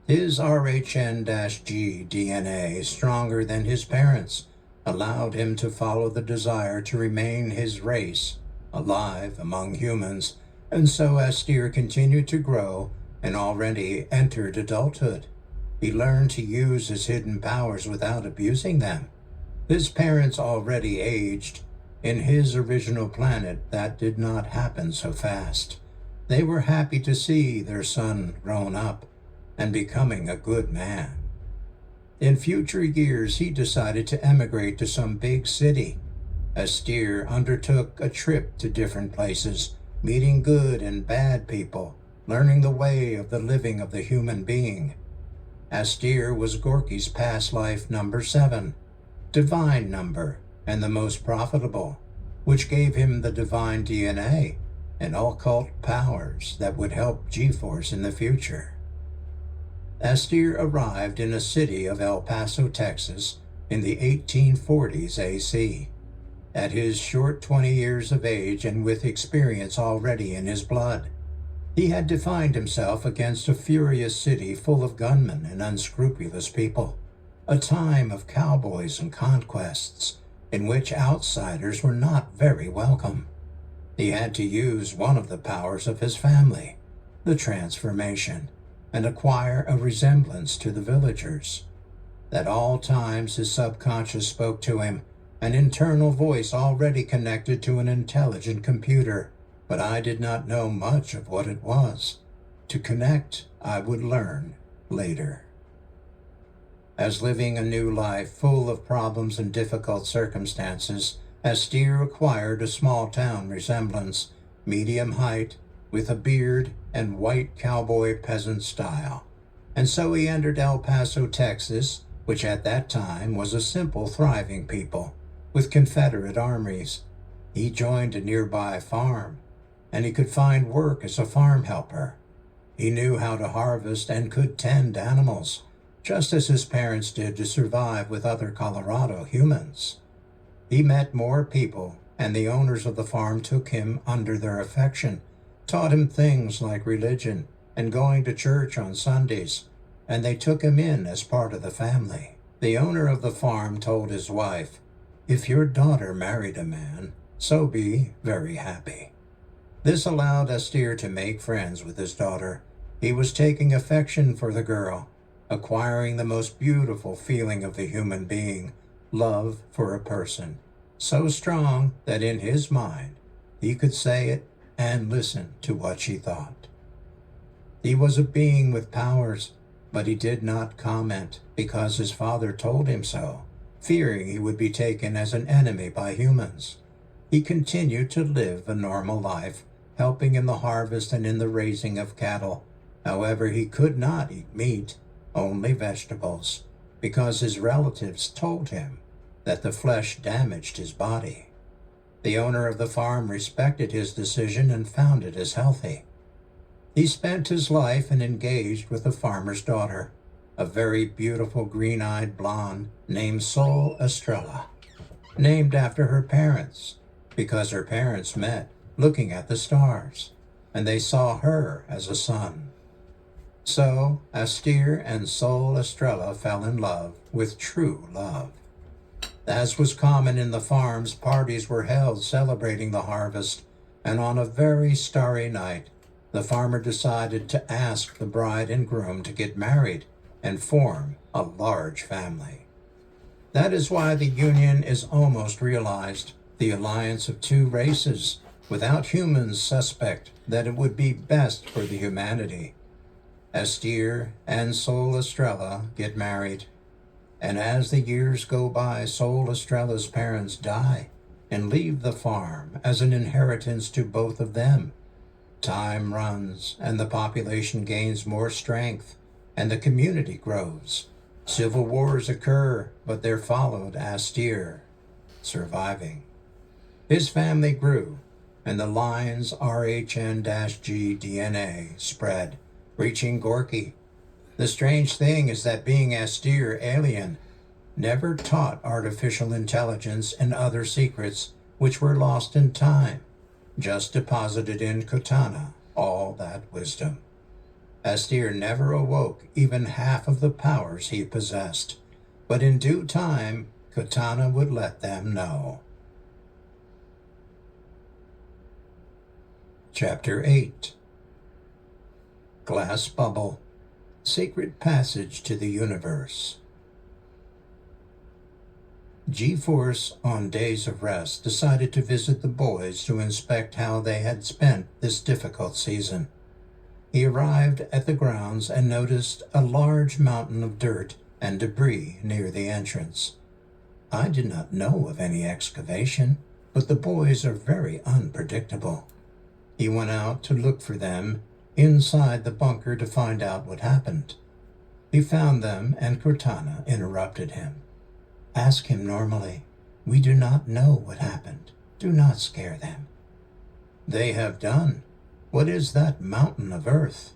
His RHN-G DNA, stronger than his parents', allowed him to follow the desire to remain his race, alive among humans, and so Astir continued to grow and already entered adulthood. He learned to use his hidden powers without abusing them. His parents already aged. In his original planet, that did not happen so fast. They were happy to see their son grown up and becoming a good man. In future years, he decided to emigrate to some big city. Astir undertook a trip to different places, meeting good and bad people, learning the way of the living of the human being. Astir was Georky's past life number 7, divine number, and the most profitable, which gave him the divine DNA and occult powers that would help GForce in the future. Astir arrived in a city of El Paso, Texas, in the 1840s AC. At his short 20 years of age and with experience already in his blood, he had defined himself against a furious city full of gunmen and unscrupulous people, a time of cowboys and conquests in which outsiders were not very welcome. He had to use one of the powers of his family, the transformation, and acquire a resemblance to the villagers. At all times his subconscious spoke to him, an internal voice already connected to an intelligent computer, but I did not know much of what it was. To connect, I would learn later. As living a new life full of problems and difficult circumstances, Astir acquired a small-town resemblance, medium height, with a beard and white cowboy peasant style. And so he entered El Paso, Texas, which at that time was a simple, thriving people, with Confederate armies. He joined a nearby farm, and he could find work as a farm helper. He knew how to harvest and could tend animals, just as his parents did to survive with other Colorado humans. He met more people, and the owners of the farm took him under their affection, taught him things like religion and going to church on Sundays, and they took him in as part of the family. The owner of the farm told his wife, "If your daughter married a man, so be very happy. This allowed Astir to make friends with his daughter. He was taking affection for the girl, acquiring the most beautiful feeling of the human being, love for a person, so strong that in his mind he could say it and listen to what she thought. He was a being with powers, but he did not comment because his father told him so, fearing he would be taken as an enemy by humans. He continued to live a normal life, helping in the harvest and in the raising of cattle. However, he could not eat meat, only vegetables, because his relatives told him that the flesh damaged his body. The owner of the farm respected his decision and found it as healthy. He spent his life and engaged with the farmer's daughter, a very beautiful green-eyed blonde named Sol Estrella, named after her parents, because her parents met looking at the stars, and they saw her as a son. So Astir and Sol Estrella fell in love with true love. As was common in the farms, parties were held celebrating the harvest, and on a very starry night, the farmer decided to ask the bride and groom to get married and form a large family. That is why the union is almost realized, the alliance of two races. Without humans suspect that it would be best for the humanity. Astir and Sol Estrella get married, and as the years go by, Sol Estrella's parents die and leave the farm as an inheritance to both of them. Time runs, and the population gains more strength, and the community grows. Civil wars occur, but there followed Astir, surviving. His family grew, and the line's RHN-G DNA spread, reaching Georky. The strange thing is that being Astir alien never taught artificial intelligence and other secrets which were lost in time, just deposited in Katana all that wisdom. Astir never awoke even half of the powers he possessed, but in due time, Katana would let them know. Chapter 8. Glass Bubble, Secret Passage to the Universe. GForce, on days of rest, decided to visit the boys to inspect how they had spent this difficult season. He arrived at the grounds and noticed a large mountain of dirt and debris near the entrance. I did not know of any excavation, but the boys are very unpredictable. He went out to look for them inside the bunker to find out what happened. He found them, and Cortana interrupted him. Ask him normally. We do not know what happened. Do not scare them. They have done. What is that mountain of earth?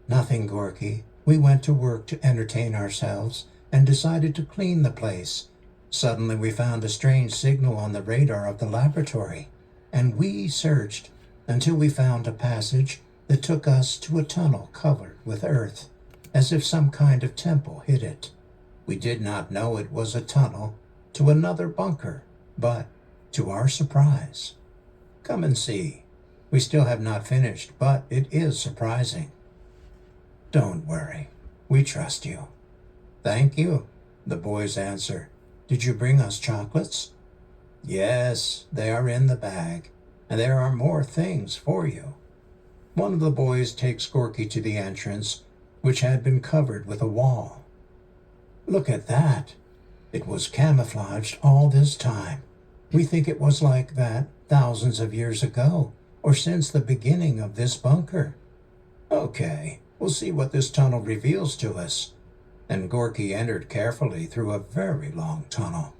Nothing, Georky. We went to work to entertain ourselves and decided to clean the place. Suddenly we found a strange signal on the radar of the laboratory, and we searched until we found a passage that took us to a tunnel covered with earth, as if some kind of temple hid it. We did not know it was a tunnel to another bunker, but to our surprise. Come and see. We still have not finished, but it is surprising. Don't worry. We trust you. Thank you, the boys answer. Did you bring us chocolates? Yes, they are in the bag, and there are more things for you. One of the boys takes Georky to the entrance, which had been covered with a wall. Look at that. It was camouflaged all this time. We think it was like that thousands of years ago, or since the beginning of this bunker. Okay, we'll see what this tunnel reveals to us. And Georky entered carefully through a very long tunnel.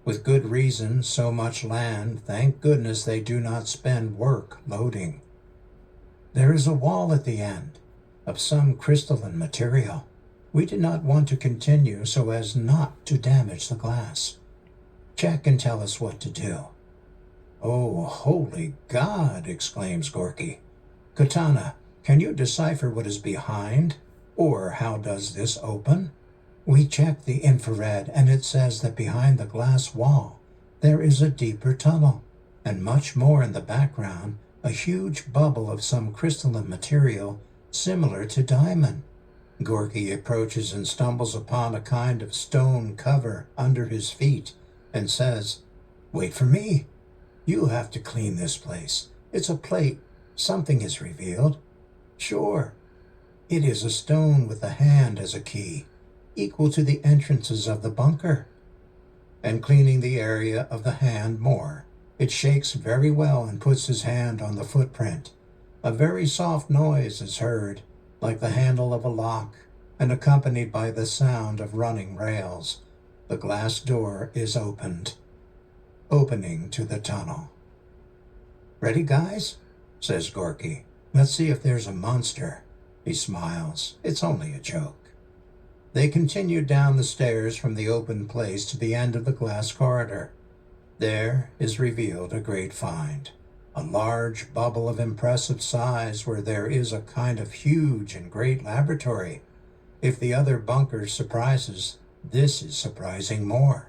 With good reason, so much land, thank goodness they do not spend work loading. There is a wall at the end, of some crystalline material. We did not want to continue so as not to damage the glass. Check and tell us what to do. Oh, holy God, exclaims Georky. Katana, can you decipher what is behind? Or how does this open? We checked the infrared, and it says that behind the glass wall there is a deeper tunnel. and much more in the background, a huge bubble of some crystalline material similar to diamond. Georky approaches and stumbles upon a kind of stone cover under his feet and says, "Wait for me. You have to clean this place. It's a plate. Something is revealed." "Sure." "It is a stone with a hand as a key, equal to the entrances of the bunker." And cleaning the area of the hand more, it shakes very well and puts his hand on the footprint. A very soft noise is heard, like the handle of a lock, and accompanied by the sound of running rails. The glass door is opening to the tunnel. "Ready, guys?" says Georky. "Let's see if there's a monster." He smiles. It's only a joke. They continue down the stairs from the open place to the end of the glass corridor. There is revealed a great find, a large bubble of impressive size where there is a kind of huge and great laboratory. If the other bunkers surprises, this is surprising more.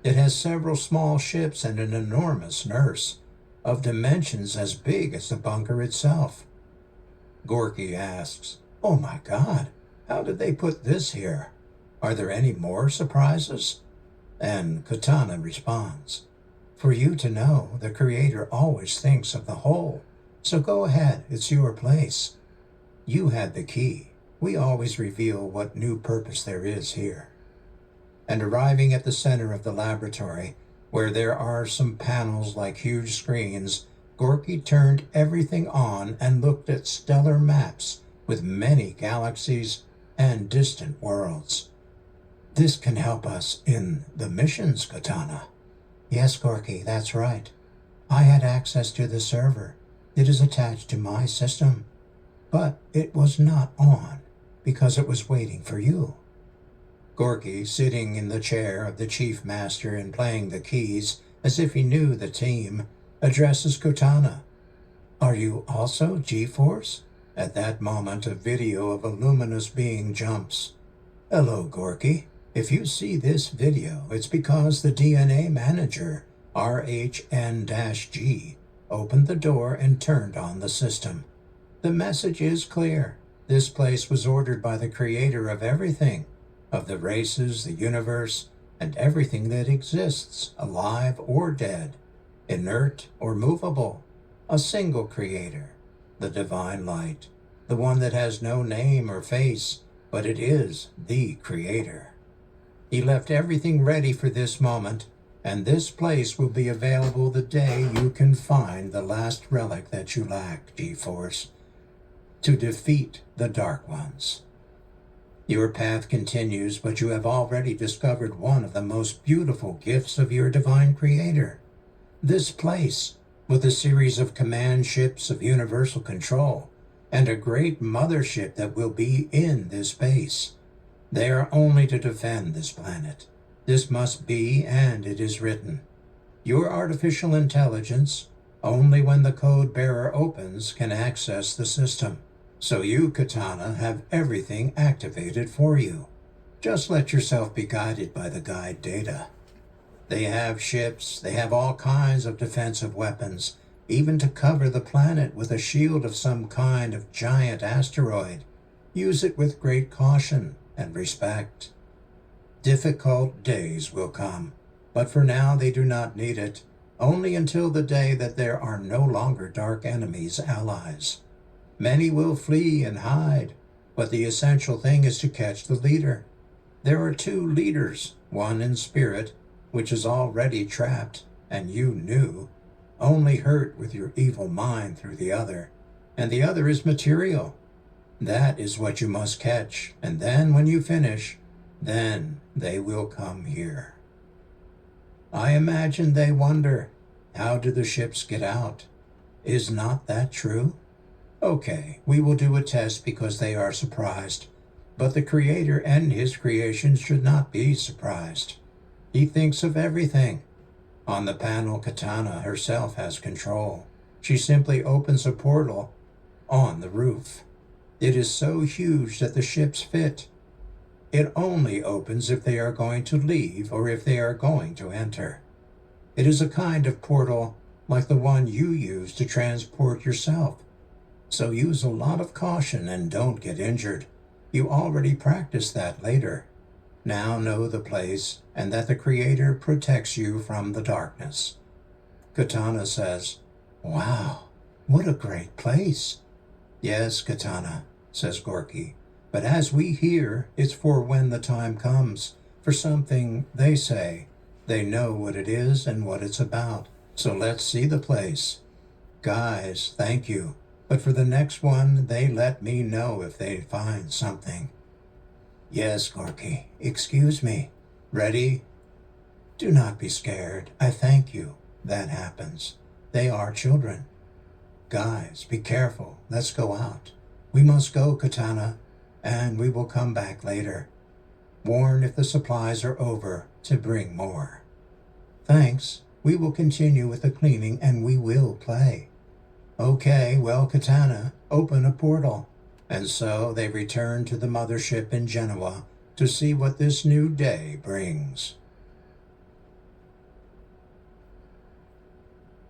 It has several small ships and an enormous nurse, of dimensions as big as the bunker itself. Georky asks, "Oh my God, how did they put this here? Are there any more surprises?" And Katana responds, "For you to know, the Creator always thinks of the whole, so go ahead, it's your place. You had the key. We always reveal what new purpose there is here." And arriving at the center of the laboratory, where there are some panels like huge screens, Georky turned everything on and looked at stellar maps with many galaxies and distant worlds. "This can help us in the missions, Katana." "Yes, Georky, that's right. I had access to the server. It is attached to my system. But it was not on, because it was waiting for you." Georky, sitting in the chair of the chief master and playing the keys as if he knew the team, addresses Katana. "Are you also GForce?" At that moment, a video of a luminous being jumps. "Hello, Georky. If you see this video, it's because the DNA manager, RHN-G, opened the door and turned on the system. The message is clear. This place was ordered by the creator of everything, of the races, the universe, and everything that exists, alive or dead, inert or movable. A single creator, the divine light, the one that has no name or face, but it is the creator. He left everything ready for this moment, and this place will be available the day you can find the last relic that you lack, GForce, to defeat the Dark Ones. Your path continues, but you have already discovered one of the most beautiful gifts of your divine creator. This place, with a series of command ships of universal control, and a great mothership that will be in this base. They are only to defend this planet. This must be, and it is written. Your artificial intelligence, only when the code bearer opens, can access the system. So you, Katana, have everything activated for you. Just let yourself be guided by the guide data. They have ships, they have all kinds of defensive weapons, even to cover the planet with a shield of some kind of giant asteroid. Use it with great caution and respect. Difficult days will come, but for now they do not need it, only until the day that there are no longer dark enemies allies. Many will flee and hide, but the essential thing is to catch the leader. There are two leaders, one in spirit, which is already trapped, and you knew, only hurt with your evil mind through the other, and the other is material. That is what you must catch, and then when you finish, then they will come here. I imagine they wonder, how do the ships get out? Is not that true? Okay, we will do a test because they are surprised, but the Creator and His creation should not be surprised. He thinks of everything. On the panel, Katana herself has control. She simply opens a portal on the roof. It is so huge that the ships fit. It only opens if they are going to leave or if they are going to enter. It is a kind of portal like the one you use to transport yourself. So use a lot of caution and don't get injured. You already practiced that later. Now know the place and that the Creator protects you from the darkness." Katana says, "Wow, what a great place." "Yes, Katana," says Georky, "but as we hear, it's for when the time comes, for something they say. They know what it is and what it's about, so let's see the place. Guys, thank you, but for the next one, they let me know if they find something." "Yes, Georky, excuse me. Ready? Do not be scared. I thank you. That happens. They are children. Guys, be careful. Let's go out. We must go, Katana, and we will come back later. Warn if the supplies are over to bring more." "Thanks. We will continue with the cleaning and we will play." "Okay, well, Katana, open a portal." And so they return to the mothership in Genoa to see what this new day brings.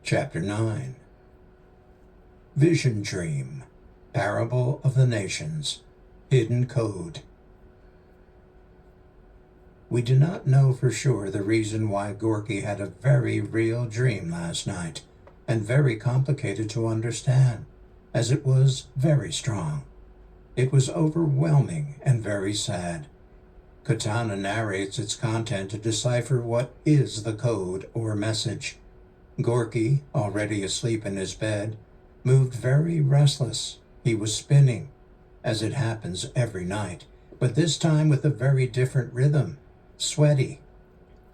Chapter 9. Vision Dream, Parable of the Nations, Hidden Code. We do not know for sure the reason why Georky had a very real dream last night, and very complicated to understand, as it was very strong. It was overwhelming and very sad. Katana narrates its content to decipher what is the code or message. Georky, already asleep in his bed, moved very restless. He was spinning, as it happens every night, but this time with a very different rhythm, sweaty.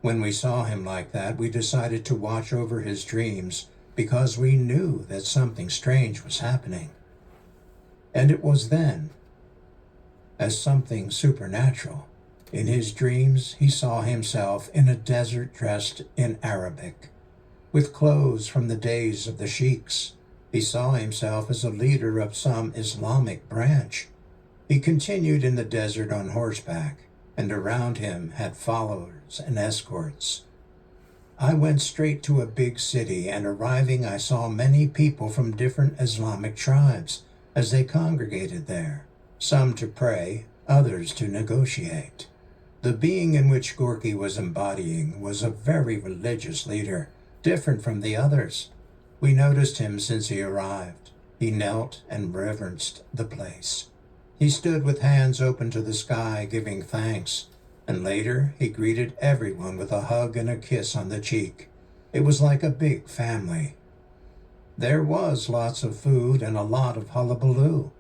When we saw him like that, we decided to watch over his dreams because we knew that something strange was happening. And it was then, as something supernatural. In his dreams, he saw himself in a desert dressed in Arabic, with clothes from the days of the sheiks. He saw himself as a leader of some Islamic branch. He continued in the desert on horseback, and around him had followers and escorts. "I went straight to a big city, and arriving I saw many people from different Islamic tribes as they congregated there, some to pray, others to negotiate. The being in which Georky was embodying was a very religious leader, different from the others. We noticed him since he arrived. He knelt and reverenced the place. He stood with hands open to the sky, giving thanks, and later he greeted everyone with a hug and a kiss on the cheek. It was like a big family. There was lots of food and a lot of hullabaloo.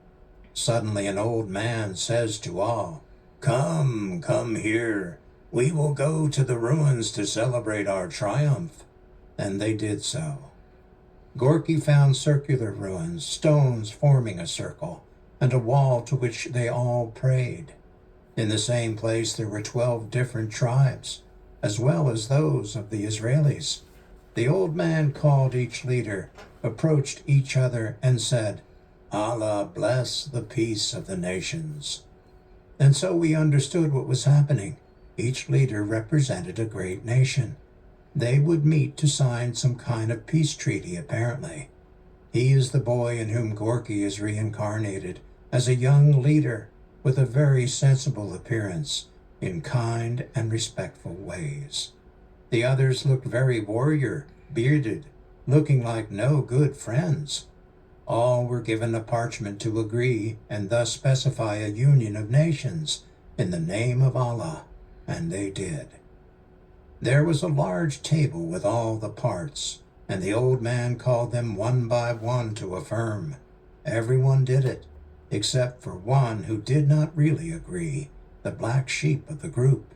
Suddenly an old man says to all, 'Come here. We will go to the ruins to celebrate our triumph.' And they did so. Georky found circular ruins, stones forming a circle, and a wall to which they all prayed. In the same place there were 12 different tribes, as well as those of the Israelis. The old man called each leader, approached each other, and said, 'Allah bless the peace of the nations.' And so we understood what was happening. Each leader represented a great nation. They would meet to sign some kind of peace treaty, apparently. He is the boy in whom Georky is reincarnated as a young leader with a very sensible appearance, in kind and respectful ways. The others looked very warrior, bearded, looking like no good friends. All were given a parchment to agree and thus specify a union of nations in the name of Allah, and they did. There was a large table with all the parts, and the old man called them one by one to affirm. Everyone did it, except for one who did not really agree, the black sheep of the group.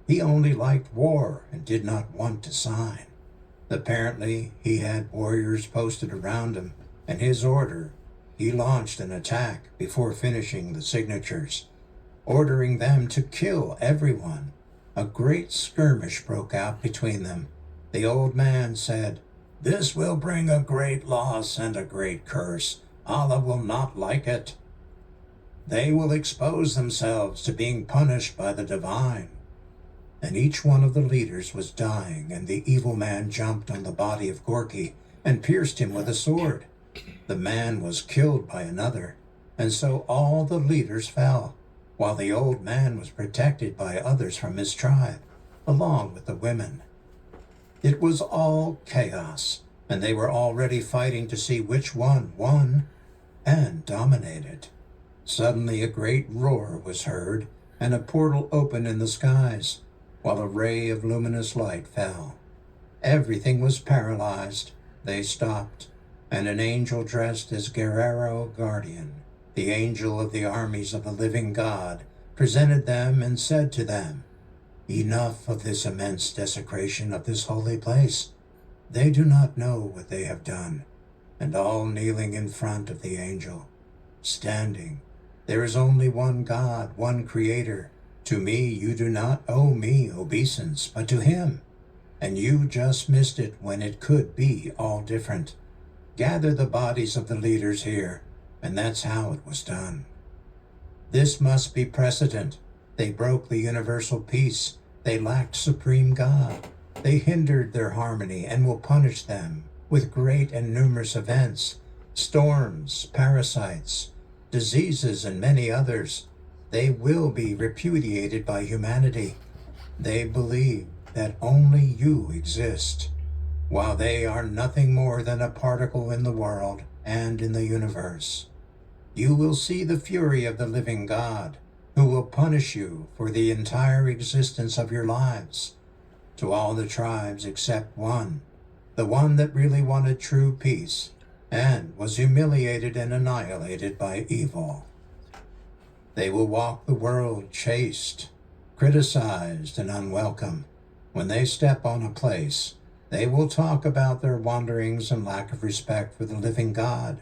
He only liked war and did not want to sign. Apparently, he had warriors posted around him, and his order, he launched an attack before finishing the signatures, ordering them to kill everyone. A great skirmish broke out between them. The old man said, "This will bring a great loss and a great curse. Allah will not like it. They will expose themselves to being punished by the divine." And each one of the leaders was dying, and the evil man jumped on the body of Georky and pierced him with a sword. The man was killed by another, and so all the leaders fell, while the old man was protected by others from his tribe, along with the women. It was all chaos, and they were already fighting to see which one won and dominated. Suddenly a great roar was heard, and a portal opened in the skies, while a ray of luminous light fell. Everything was paralyzed. They stopped, and an angel dressed as Guerrero Guardian, the angel of the armies of the living God, presented them and said to them, "Enough of this immense desecration of this holy place. They do not know what they have done." And all kneeling in front of the angel, standing, "There is only one God, one Creator. To me you do not owe me obeisance, but to Him. And you just missed it when it could be all different. Gather the bodies of the leaders here," and that's how it was done. This must be precedent. They broke the universal peace. They lacked supreme God. They hindered their harmony and will punish them with great and numerous events, storms, parasites, diseases, and many others. They will be repudiated by humanity. They believe that only you exist, while they are nothing more than a particle in the world and in the universe. You will see the fury of the living God, who will punish you for the entire existence of your lives. To all the tribes except one, the one that really wanted true peace, and was humiliated and annihilated by evil. They will walk the world chaste, criticized, and unwelcome. When they step on a place, they will talk about their wanderings and lack of respect for the living God.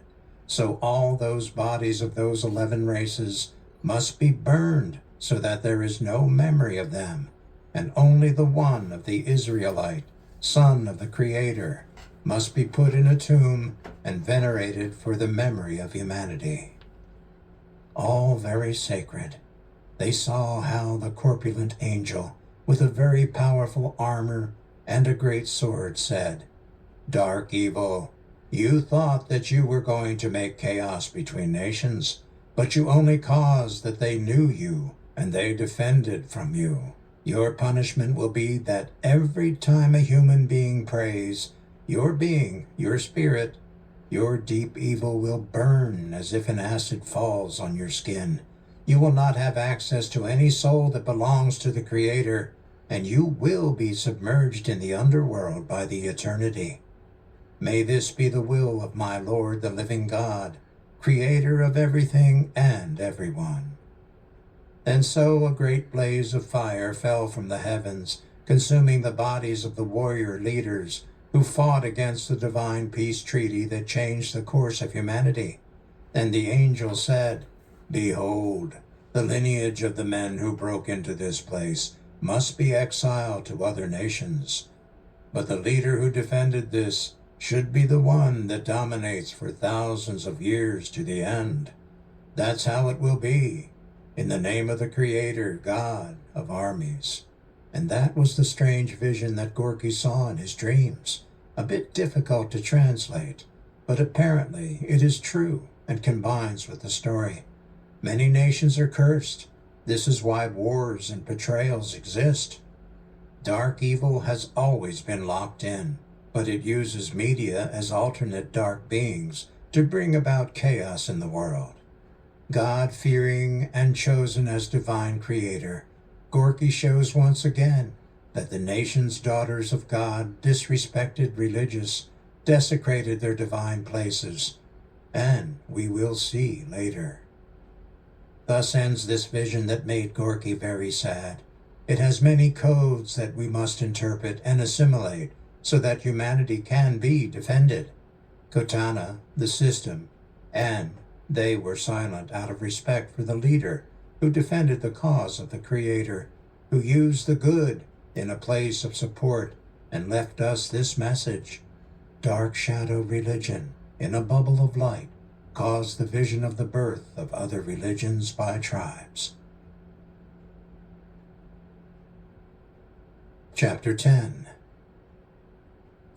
So all those bodies of those 11 races must be burned so that there is no memory of them, and only the one of the Israelite, son of the Creator, must be put in a tomb and venerated for the memory of humanity. All very sacred. They saw how the corpulent angel, with a very powerful armor and a great sword, said, "Dark evil, you thought that you were going to make chaos between nations, but you only caused that they knew you and they defended from you. Your punishment will be that every time a human being prays, your being, your spirit, your deep evil will burn as if an acid falls on your skin. You will not have access to any soul that belongs to the Creator, and you will be submerged in the underworld by the eternity. May this be the will of my Lord, the living God, Creator of everything and everyone." And so a great blaze of fire fell from the heavens, consuming the bodies of the warrior leaders who fought against the divine peace treaty that changed the course of humanity. And the angel said, "Behold, the lineage of the men who broke into this place must be exiled to other nations. But the leader who defended this should be the one that dominates for thousands of years to the end. That's how it will be, in the name of the Creator, God of armies." And that was the strange vision that Georky saw in his dreams. A bit difficult to translate, but apparently it is true and combines with the story. Many nations are cursed. This is why wars and betrayals exist. Dark evil has always been locked in, but it uses media as alternate dark beings to bring about chaos in the world. God-fearing and chosen as divine Creator, Georky shows once again that the nation's daughters of God disrespected religious, desecrated their divine places, and we will see later. Thus ends this vision that made Georky very sad. It has many codes that we must interpret and assimilate so that humanity can be defended. Kotana, the system, and they were silent out of respect for the leader who defended the cause of the Creator, who used the good in a place of support and left us this message. Dark shadow religion in a bubble of light caused the vision of the birth of other religions by tribes. Chapter 10.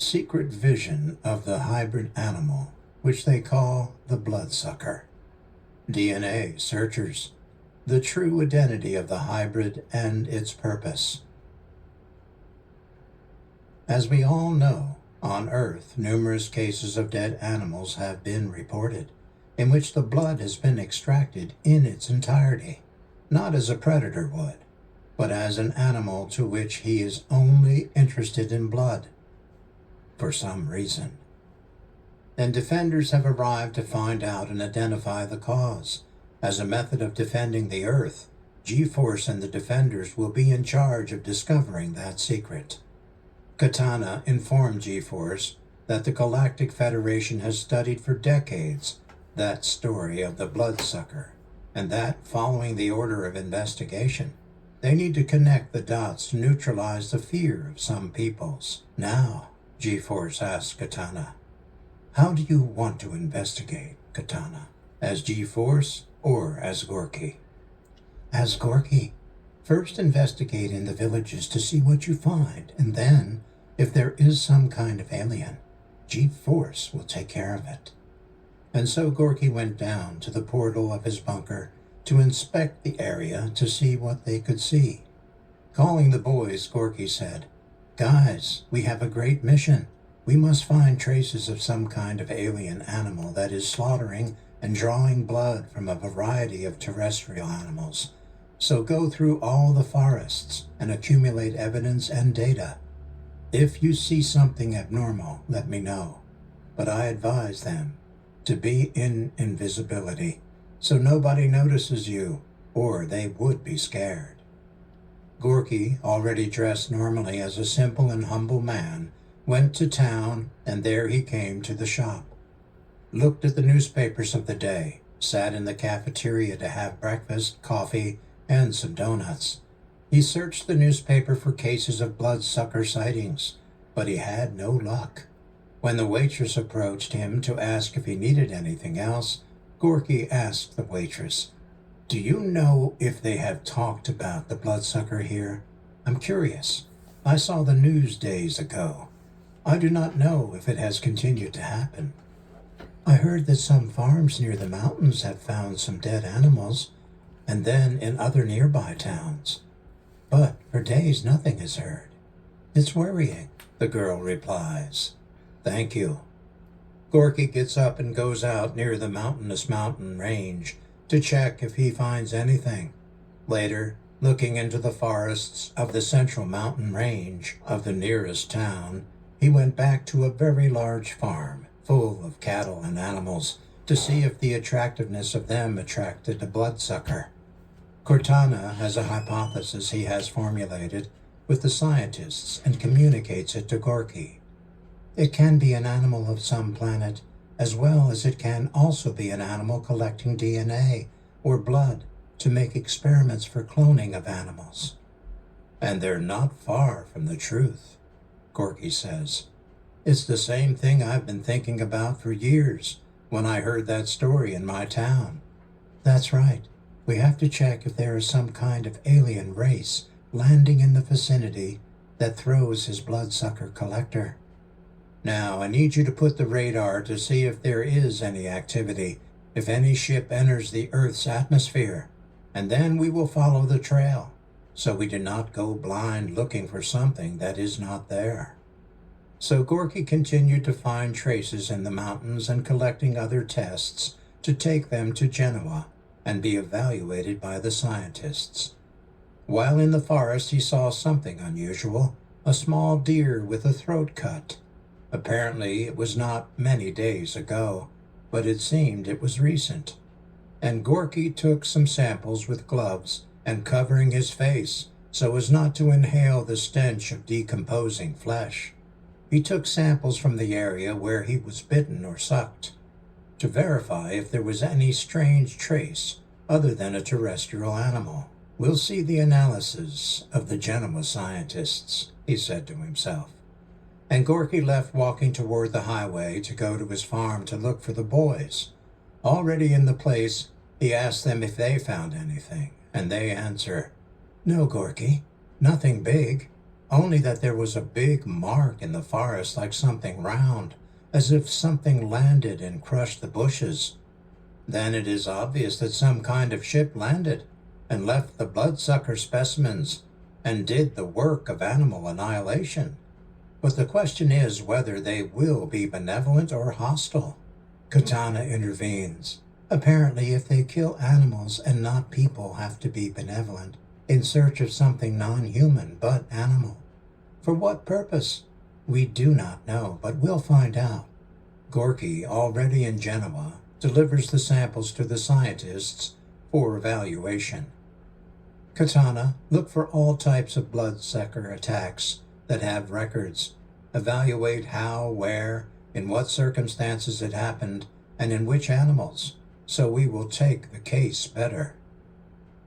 secret vision of the hybrid animal, which they call the bloodsucker. DNA searchers, the true identity of the hybrid and its purpose. As we all know, on Earth, numerous cases of dead animals have been reported, in which the blood has been extracted in its entirety, not as a predator would, but as an animal to which he is only interested in blood, for some reason. And defenders have arrived to find out and identify the cause. As a method of defending the Earth, GForce and the defenders will be in charge of discovering that secret. Katana informed GForce that the Galactic Federation has studied for decades that story of the bloodsucker, and that, following the order of investigation, they need to connect the dots to neutralize the fear of some peoples. Now, GForce asked Katana, how do you want to investigate, Katana? As GForce or as Georky? As Georky. First investigate in the villages to see what you find, and then, if there is some kind of alien, GForce will take care of it. And so Georky went down to the portal of his bunker to inspect the area to see what they could see. Calling the boys, Georky said, "Guys, we have a great mission. We must find traces of some kind of alien animal that is slaughtering and drawing blood from a variety of terrestrial animals. So go through all the forests and accumulate evidence and data. If you see something abnormal, let me know. But I advise them to be in invisibility, so nobody notices you, or they would be scared." Georky, already dressed normally as a simple and humble man, went to town, and there he came to the shop. Looked at the newspapers of the day, sat in the cafeteria to have breakfast, coffee, and some donuts. He searched the newspaper for cases of bloodsucker sightings, but he had no luck. When the waitress approached him to ask if he needed anything else, Georky asked the waitress, "Do you know if they have talked about the bloodsucker here? I'm curious. I saw the news days ago. I do not know if it has continued to happen. I heard that some farms near the mountains have found some dead animals, and then in other nearby towns. But for days nothing is heard. It's worrying," the girl replies. "Thank you." Georky gets up and goes out near the mountainous mountain range to check if he finds anything. Later, looking into the forests of the central mountain range of the nearest town, he went back to a very large farm full of cattle and animals to see if the attractiveness of them attracted a bloodsucker. Cortana has a hypothesis he has formulated with the scientists and communicates it to Georky. It can be an animal of some planet, as well as it can also be an animal collecting DNA or blood to make experiments for cloning of animals. "And they're not far from the truth," Georky says. "It's the same thing I've been thinking about for years when I heard that story in my town." "That's right. We have to check if there is some kind of alien race landing in the vicinity that throws his bloodsucker collector. Now, I need you to put the radar to see if there is any activity, if any ship enters the Earth's atmosphere, and then we will follow the trail, so we do not go blind looking for something that is not there." So Georky continued to find traces in the mountains and collecting other tests to take them to Genoa and be evaluated by the scientists. While in the forest, he saw something unusual, a small deer with a throat cut. Apparently, it was not many days ago, but it seemed it was recent. And Georky took some samples with gloves and covering his face so as not to inhale the stench of decomposing flesh. He took samples from the area where he was bitten or sucked to verify if there was any strange trace other than a terrestrial animal. "We'll see the analysis of the Genoa scientists," he said to himself. And Georky left walking toward the highway to go to his farm to look for the boys. Already in the place, he asked them if they found anything, and they answer, "No, Georky, nothing big. only that there was a big mark in the forest like something round, as if something landed and crushed the bushes. Then it is obvious that some kind of ship landed and left the bloodsucker specimens and did the work of animal annihilation. But the question is whether they will be benevolent or hostile. Katana intervenes. Apparently, if they kill animals and not people, have to be benevolent, in search of something non-human but animal. For what purpose? We do not know, but we'll find out. Georky, already in Genoa, delivers the samples to the scientists for evaluation. Katana, look for all types of bloodsucker attacks that have records. Evaluate how, where, in what circumstances it happened, and in which animals, so we will take the case better.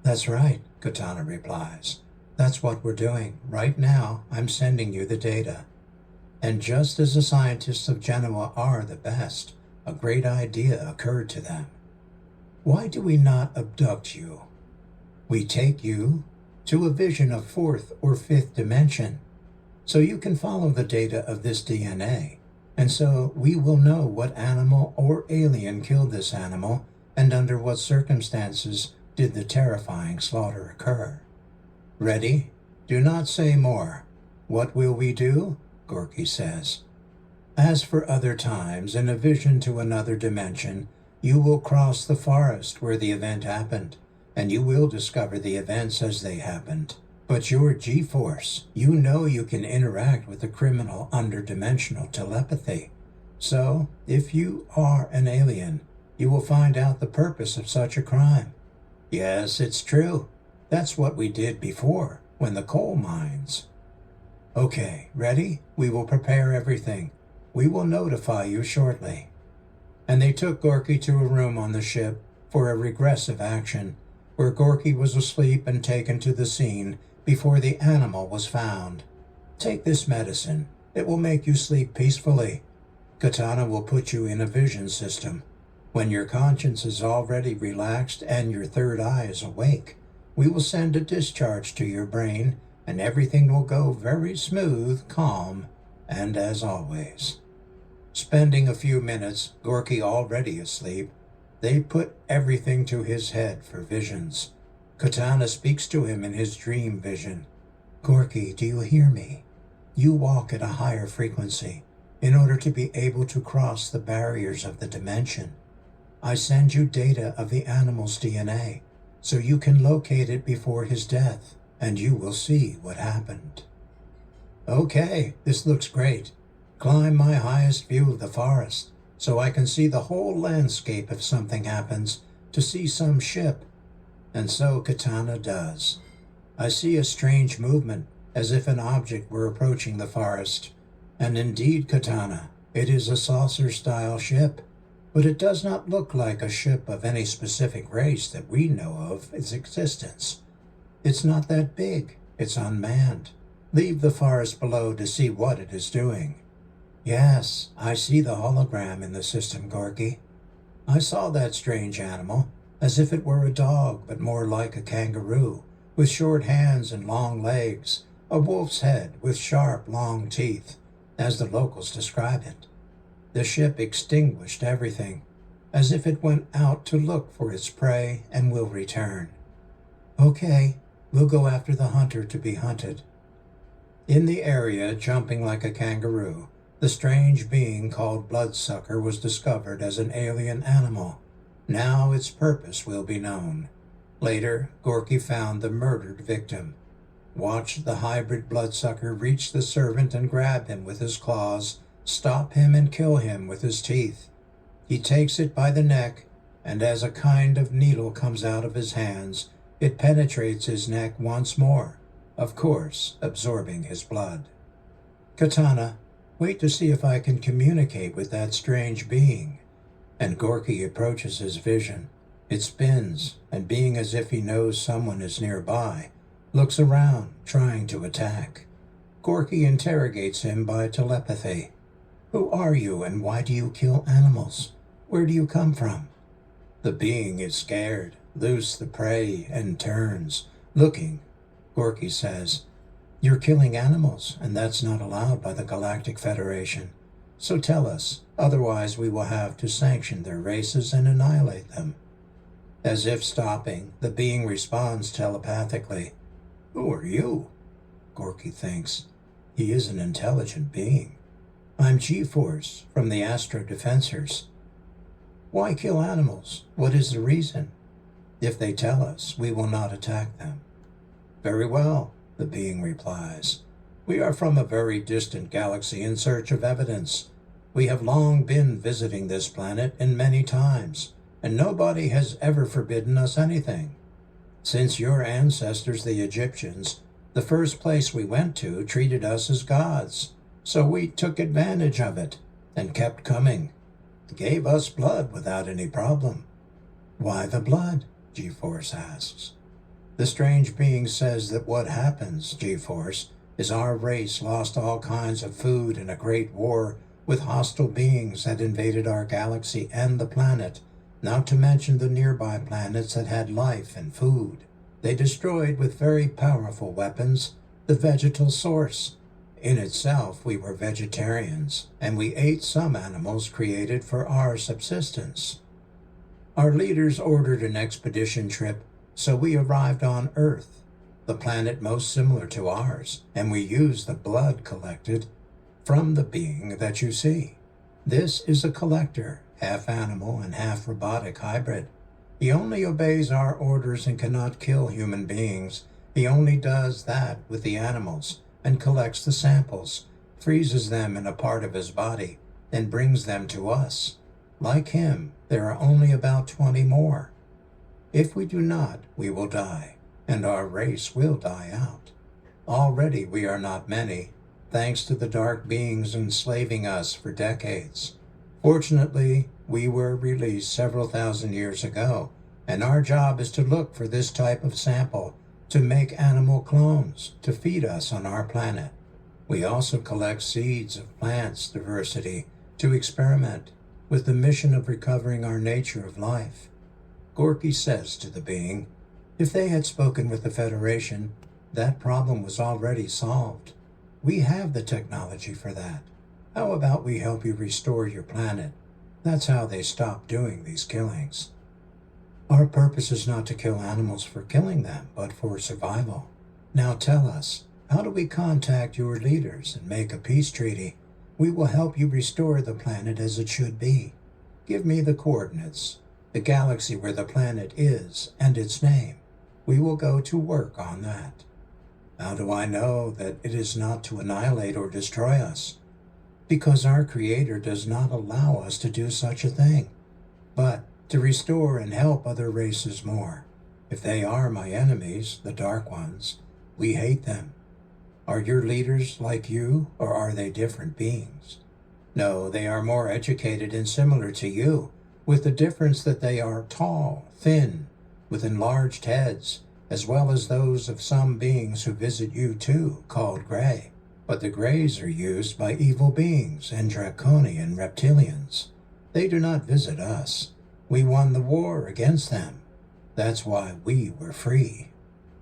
That's right, Katana replies. That's what we're doing. Right now, I'm sending you the data. And just as the scientists of Genoa are the best, a great idea occurred to them. Why do we not abduct you? We take you to a vision of fourth or fifth dimension, so you can follow the data of this DNA, and so we will know what animal or alien killed this animal, and under what circumstances did the terrifying slaughter occur. Ready? Do not say more. What will we do? Georky says. As for other times, in a vision to another dimension, you will cross the forest where the event happened, and you will discover the events as they happened. But your GForce, you know you can interact with the criminal under dimensional telepathy. So, if you are an alien, you will find out the purpose of such a crime. Yes, it's true. That's what we did before, when the coal mines. Okay, ready? We will prepare everything. We will notify you shortly. And they took Georky to a room on the ship for a regressive action, where Georky was asleep and taken to the scene before the animal was found. Take this medicine. It will make you sleep peacefully. Katana will put you in a vision system. When your conscience is already relaxed and your third eye is awake, we will send a discharge to your brain, and everything will go very smooth, calm, and as always. Spending a few minutes, Georky already asleep, they put everything to his head for visions. Katana speaks to him in his dream vision. Georky, do you hear me? You walk at a higher frequency in order to be able to cross the barriers of the dimension. I send you data of the animal's DNA, so you can locate it before his death, and you will see what happened. Okay, this looks great. Climb my highest view of the forest, so I can see the whole landscape if something happens, to see some ship. And so Katana does. I see a strange movement, as if an object were approaching the forest. And indeed, Katana, it is a saucer-style ship. But it does not look like a ship of any specific race that we know of its existence. It's not that big. It's unmanned. Leave the forest below to see what it is doing. Yes, I see the hologram in the system, Georky. I saw that strange animal, as if it were a dog, but more like a kangaroo, with short hands and long legs, a wolf's head with sharp, long teeth, as the locals describe it. The ship extinguished everything, as if it went out to look for its prey and will return. Okay, we'll go after the hunter to be hunted. In the area, jumping like a kangaroo, the strange being called Bloodsucker was discovered as an alien animal. Now its purpose will be known. Later, Georky found the murdered victim. Watched the hybrid Bloodsucker reach the servant and grab him with his claws, stop him and kill him with his teeth. He takes it by the neck, and as a kind of needle comes out of his hands, it penetrates his neck once more, of course, absorbing his blood. Katana, wait to see if I can communicate with that strange being. And Georky approaches his vision. It spins, and being as if he knows someone is nearby, looks around, trying to attack. Georky interrogates him by telepathy. Who are you, and why do you kill animals? Where do you come from? The being is scared, loose the prey, and turns, looking. Georky says, You're killing animals, and that's not allowed by the Galactic Federation. So tell us, otherwise we will have to sanction their races and annihilate them." As if stopping, the being responds telepathically, "Who are you?" Georky thinks. He is an intelligent being. "I'm GForce from the Astro Defensors." "Why kill animals? What is the reason?" "If they tell us, we will not attack them." "Very well," the being replies. "We are from a very distant galaxy in search of evidence. We have long been visiting this planet and many times, and nobody has ever forbidden us anything. Since your ancestors, the Egyptians, the first place we went to treated us as gods, so we took advantage of it and kept coming. Gave us blood without any problem." "Why the blood?" GForce asks. The strange being says that what happens, GForce, is our race lost all kinds of food in a great war with hostile beings that invaded our galaxy and the planet, not to mention the nearby planets that had life and food. They destroyed with very powerful weapons the vegetal source. In itself, we were vegetarians, and we ate some animals created for our subsistence. Our leaders ordered an expedition trip, so we arrived on Earth, the planet most similar to ours, and we used the blood collected from the being that you see. This is a collector, half animal and half robotic hybrid. He only obeys our orders and cannot kill human beings. He only does that with the animals and collects the samples, freezes them in a part of his body, and brings them to us. Like him, there are only about 20 more. If we do not, we will die, and our race will die out. Already we are not many, thanks to the dark beings enslaving us for decades. Fortunately, we were released several thousand years ago, and our job is to look for this type of sample to make animal clones to feed us on our planet. We also collect seeds of plants diversity to experiment with the mission of recovering our nature of life. Georky says to the being, if they had spoken with the Federation, that problem was already solved. We have the technology for that. How about we help you restore your planet? That's how they stop doing these killings. Our purpose is not to kill animals for killing them, but for survival. Now tell us, how do we contact your leaders and make a peace treaty? We will help you restore the planet as it should be. Give me the coordinates, the galaxy where the planet is, and its name. We will go to work on that. How do I know that it is not to annihilate or destroy us? Because our Creator does not allow us to do such a thing, but to restore and help other races more. If they are my enemies, the Dark Ones, we hate them. Are your leaders like you, or are they different beings? No, they are more educated and similar to you, with the difference that they are tall, thin, with enlarged heads, as well as those of some beings who visit you too, called Gray. But the Greys are used by evil beings and draconian reptilians. They do not visit us. We won the war against them. That's why we were free.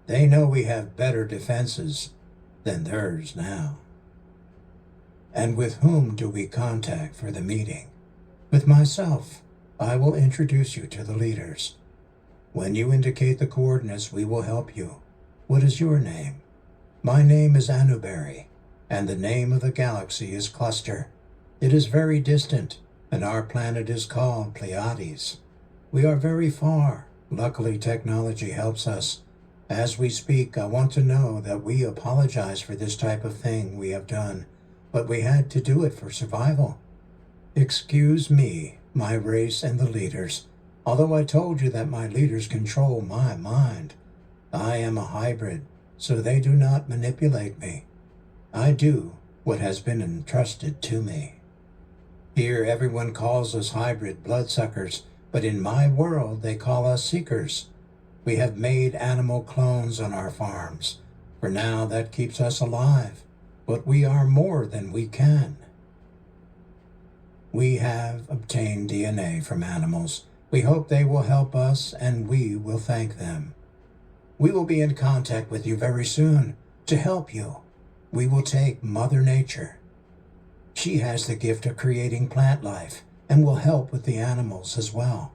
They know we have better defenses than theirs now. And with whom do we contact for the meeting? With myself. I will introduce you to the leaders. When you indicate the coordinates, we will help you. What is your name? My name is Anuberry, and the name of the galaxy is Cluster. It is very distant, and our planet is called Pleiades. We are very far. Luckily, technology helps us. As we speak, I want to know that we apologize for this type of thing we have done, but we had to do it for survival. Excuse me, my race and the leaders. Although I told you that my leaders control my mind, I am a hybrid, so they do not manipulate me. I do what has been entrusted to me. Here everyone calls us hybrid bloodsuckers, but in my world they call us seekers. We have made animal clones on our farms. For now that keeps us alive, but we are more than we can. We have obtained DNA from animals. We hope they will help us, and we will thank them. We will be in contact with you very soon to help you We will take Mother Nature. She has the gift of creating plant life and will help with the animals as well.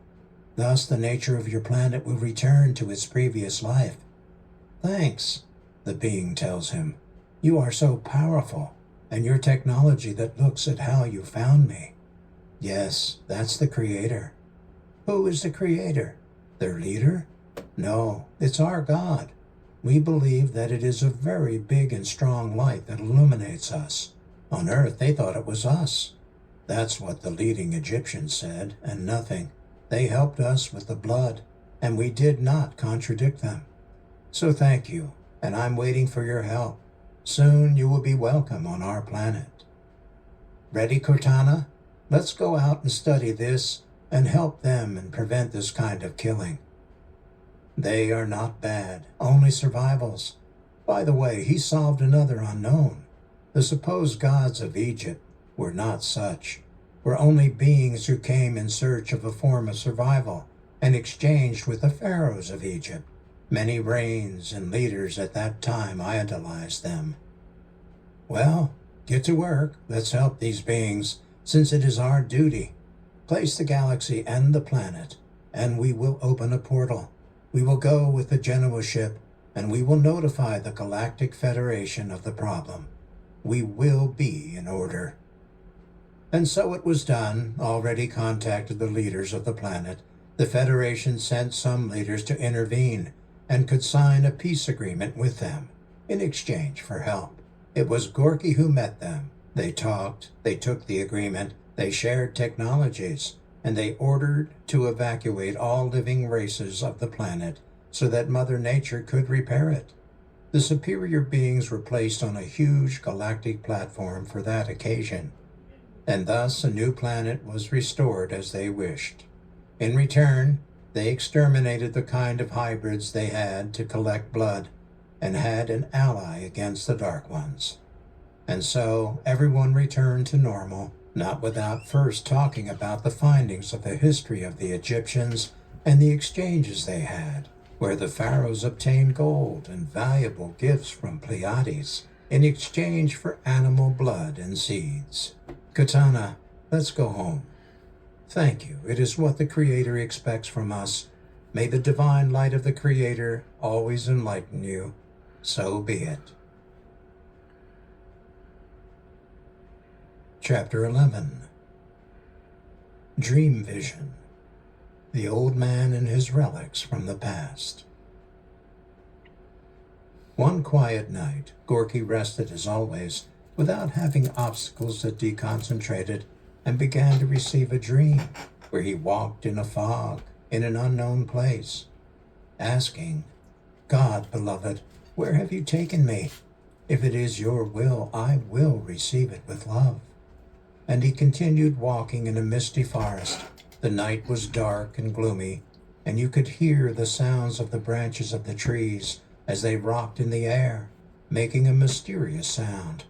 Thus, the nature of your planet will return to its previous life. Thanks, the being tells him. You are so powerful, and your technology that looks at how you found me. Yes, that's the Creator. Who is the Creator? Their leader? No, it's our God. We believe that it is a very big and strong light that illuminates us. On Earth, they thought it was us. That's what the leading Egyptians said, and nothing. They helped us with the blood, and we did not contradict them. So thank you, and I'm waiting for your help. Soon you will be welcome on our planet. Ready, Cortana? Let's go out and study this and help them and prevent this kind of killing. They are not bad, only survivals. By the way, he solved another unknown. The supposed gods of Egypt were not such, were only beings who came in search of a form of survival and exchanged with the pharaohs of Egypt. Many reigns and leaders at that time idolized them. Well, get to work. Let's help these beings, since it is our duty. Place the galaxy and the planet, and we will open a portal. We will go with the Genoa ship, and we will notify the Galactic Federation of the problem. We will be in order. And so it was done. Already contacted the leaders of the planet. The Federation sent some leaders to intervene and could sign a peace agreement with them in exchange for help. It was Georky who met them. They talked, they took the agreement, they shared technologies, and they ordered to evacuate all living races of the planet so that Mother Nature could repair it. The superior beings were placed on a huge galactic platform for that occasion, and thus a new planet was restored as they wished. In return, they exterminated the kind of hybrids they had to collect blood and had an ally against the Dark Ones. And so everyone returned to normal, not without first talking about the findings of the history of the Egyptians and the exchanges they had, where the pharaohs obtained gold and valuable gifts from Pleiades in exchange for animal blood and seeds. Katana, let's go home. Thank you. It is what the Creator expects from us. May the divine light of the Creator always enlighten you. So be it. Chapter 11. Dream Vision. The Old Man and His Relics from the Past. One quiet night, Georky rested as always, without having obstacles that deconcentrated, and began to receive a dream where he walked in a fog in an unknown place, asking, God, beloved, where have you taken me? If it is your will, I will receive it with love. And he continued walking in a misty forest. The night was dark and gloomy, and you could hear the sounds of the branches of the trees as they rocked in the air, making a mysterious sound.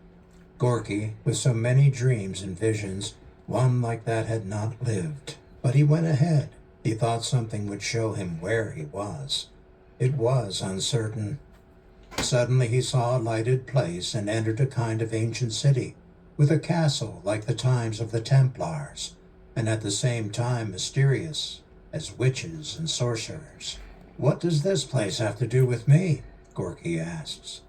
Georky, with so many dreams and visions, one like that had not lived. But he went ahead. He thought something would show him where he was. It was uncertain. Suddenly he saw a lighted place and entered a kind of ancient city, with a castle like the times of the Templars, and at the same time mysterious as witches and sorcerers. What does this place have to do with me? Georky asks,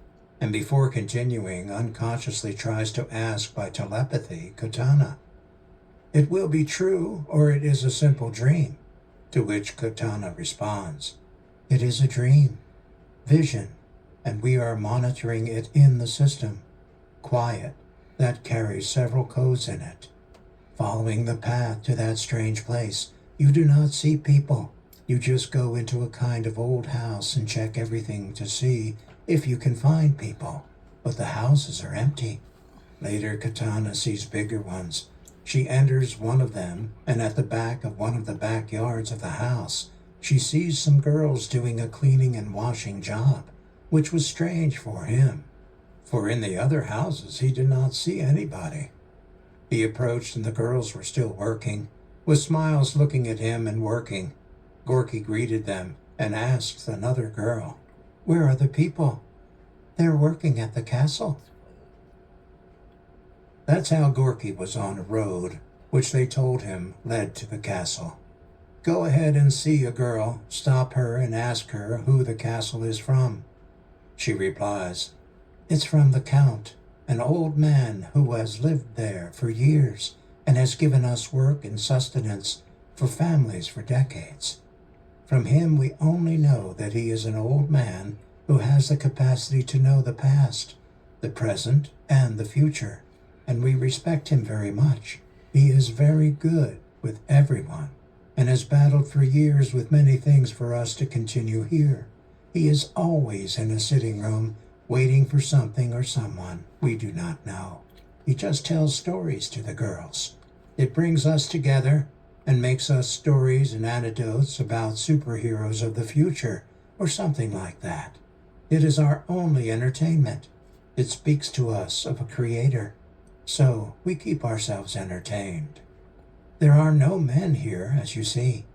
and before continuing, unconsciously tries to ask by telepathy, Katana. It will be true, or it is a simple dream, to which Katana responds, it is a dream, vision, and we are monitoring it in the system. Quiet, that carries several codes in it. Following the path to that strange place, you do not see people. You just go into a kind of old house and check everything to see if you can find people, but the houses are empty. Later, Katana sees bigger ones. She enters one of them, and at the back of one of the backyards of the house, she sees some girls doing a cleaning and washing job, which was strange for him, for in the other houses he did not see anybody. He approached and the girls were still working, with smiles looking at him and working. Georky greeted them and asked another girl, where are the people? They're working at the castle. That's how Georky was on a road, which they told him led to the castle. Go ahead and see a girl, stop her and ask her who the castle is from. She replies, It's from the Count, an old man who has lived there for years and has given us work and sustenance for families for decades. From him we only know that he is an old man who has the capacity to know the past, the present, and the future, and we respect him very much. He is very good with everyone and has battled for years with many things for us to continue here. He is always in a sitting room waiting for something or someone we do not know. He just tells stories to the girls. It brings us together and makes us stories and anecdotes about superheroes of the future or something like that. It is our only entertainment. It speaks to us of a creator, so we keep ourselves entertained. There are no men here, as you see.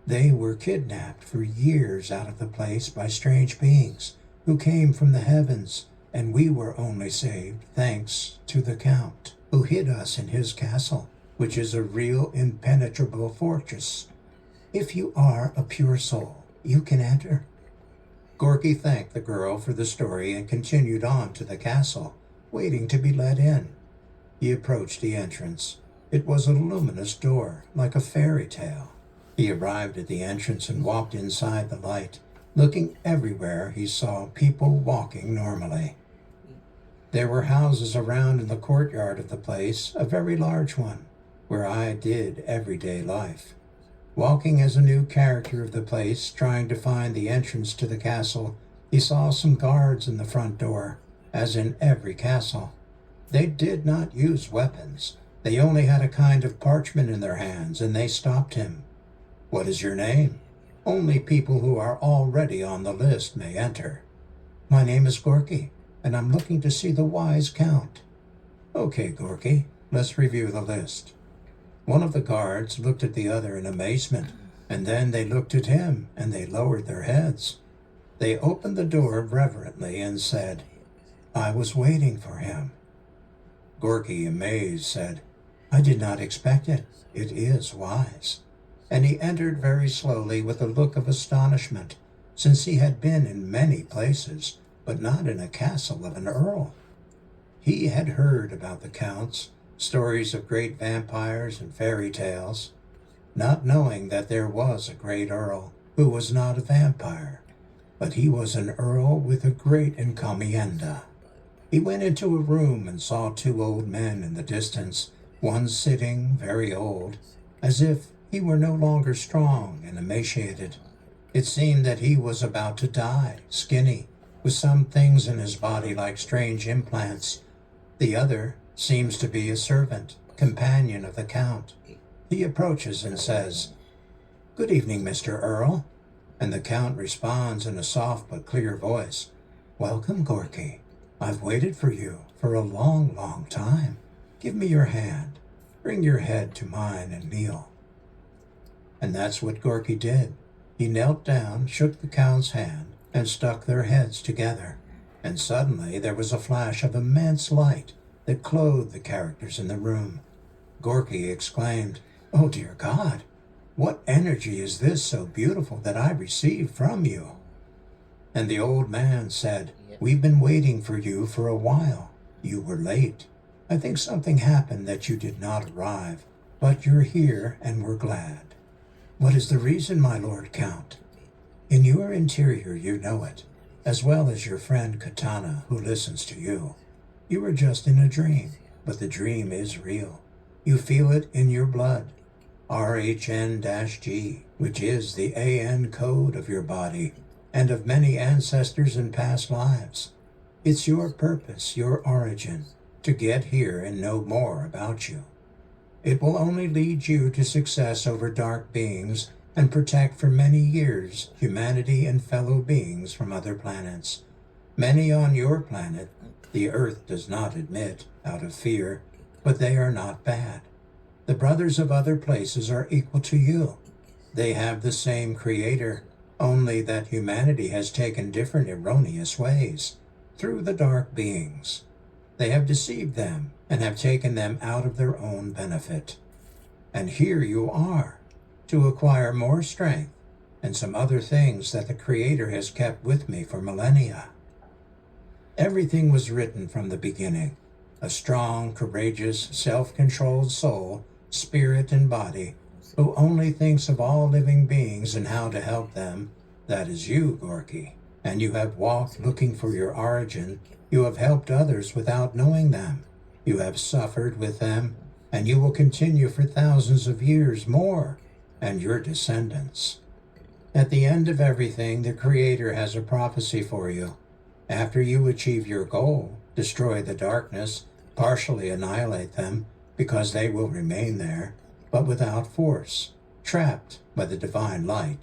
They were kidnapped for years out of the place by strange beings who came from the heavens, and we were only saved thanks to the Count, who hid us in his castle, which is a real impenetrable fortress. If you are a pure soul, you can enter. Georky thanked the girl for the story and continued on to the castle, waiting to be let in. He approached the entrance. It was a luminous door, like a fairy tale. He arrived at the entrance and walked inside the light. Looking everywhere, he saw people walking normally. There were houses around in the courtyard of the place, a very large one, where I did everyday life. Walking as a new character of the place, trying to find the entrance to the castle, he saw some guards in the front door, as in every castle. They did not use weapons. They only had a kind of parchment in their hands, and they stopped him. What is your name? Only people who are already on the list may enter. My name is Georky, and I'm looking to see the wise Count. Okay, Georky, let's review the list. One of the guards looked at the other in amazement, and then they looked at him, and they lowered their heads. They opened the door reverently and said, I was waiting for him. Georky, amazed, said, I did not expect it. It is wise. And he entered very slowly with a look of astonishment, since he had been in many places, but not in a castle of an earl. He had heard about the counts, stories of great vampires and fairy tales, not knowing that there was a great earl who was not a vampire, but he was an earl with a great encomienda. He went into a room and saw two old men in the distance, one sitting, very old, as if he were no longer strong and emaciated. It seemed that he was about to die, skinny, with some things in his body like strange implants. The other seems to be a servant, companion of the Count. He approaches and says, Good evening, Mr. Earl. And the Count responds in a soft but clear voice, Welcome, Georky. I've waited for you for a long, long time. Give me your hand. Bring your head to mine and kneel. And that's what Georky did. He knelt down, shook the Count's hand, and stuck their heads together. And suddenly there was a flash of immense light that clothed the characters in the room. Georky exclaimed, Oh, dear God, what energy is this so beautiful that I receive from you? And the old man said, We've been waiting for you for a while. You were late. I think something happened that you did not arrive, but you're here and we're glad. What is the reason, my Lord Count? In your interior you know it, as well as your friend Katana who listens to you. You are just in a dream, but the dream is real. You feel it in your blood. RHN-G, which is the AN code of your body and of many ancestors in past lives. It's your purpose, your origin, to get here and know more about you. It will only lead you to success over dark beings and protect for many years humanity and fellow beings from other planets. Many on your planet, the Earth does not admit, out of fear, but they are not bad. The brothers of other places are equal to you. They have the same creator, only that humanity has taken different erroneous ways, through the dark beings. They have deceived them and have taken them out of their own benefit. And here you are, to acquire more strength and some other things that the Creator has kept with me for millennia. Everything was written from the beginning. A strong, courageous, self-controlled soul, spirit, and body, who only thinks of all living beings and how to help them. That is you, Georky. And you have walked looking for your origin. You have helped others without knowing them. You have suffered with them, and you will continue for thousands of years more, and your descendants. At the end of everything, the Creator has a prophecy for you. After you achieve your goal, destroy the darkness, partially annihilate them, because they will remain there, but without force, trapped by the divine light,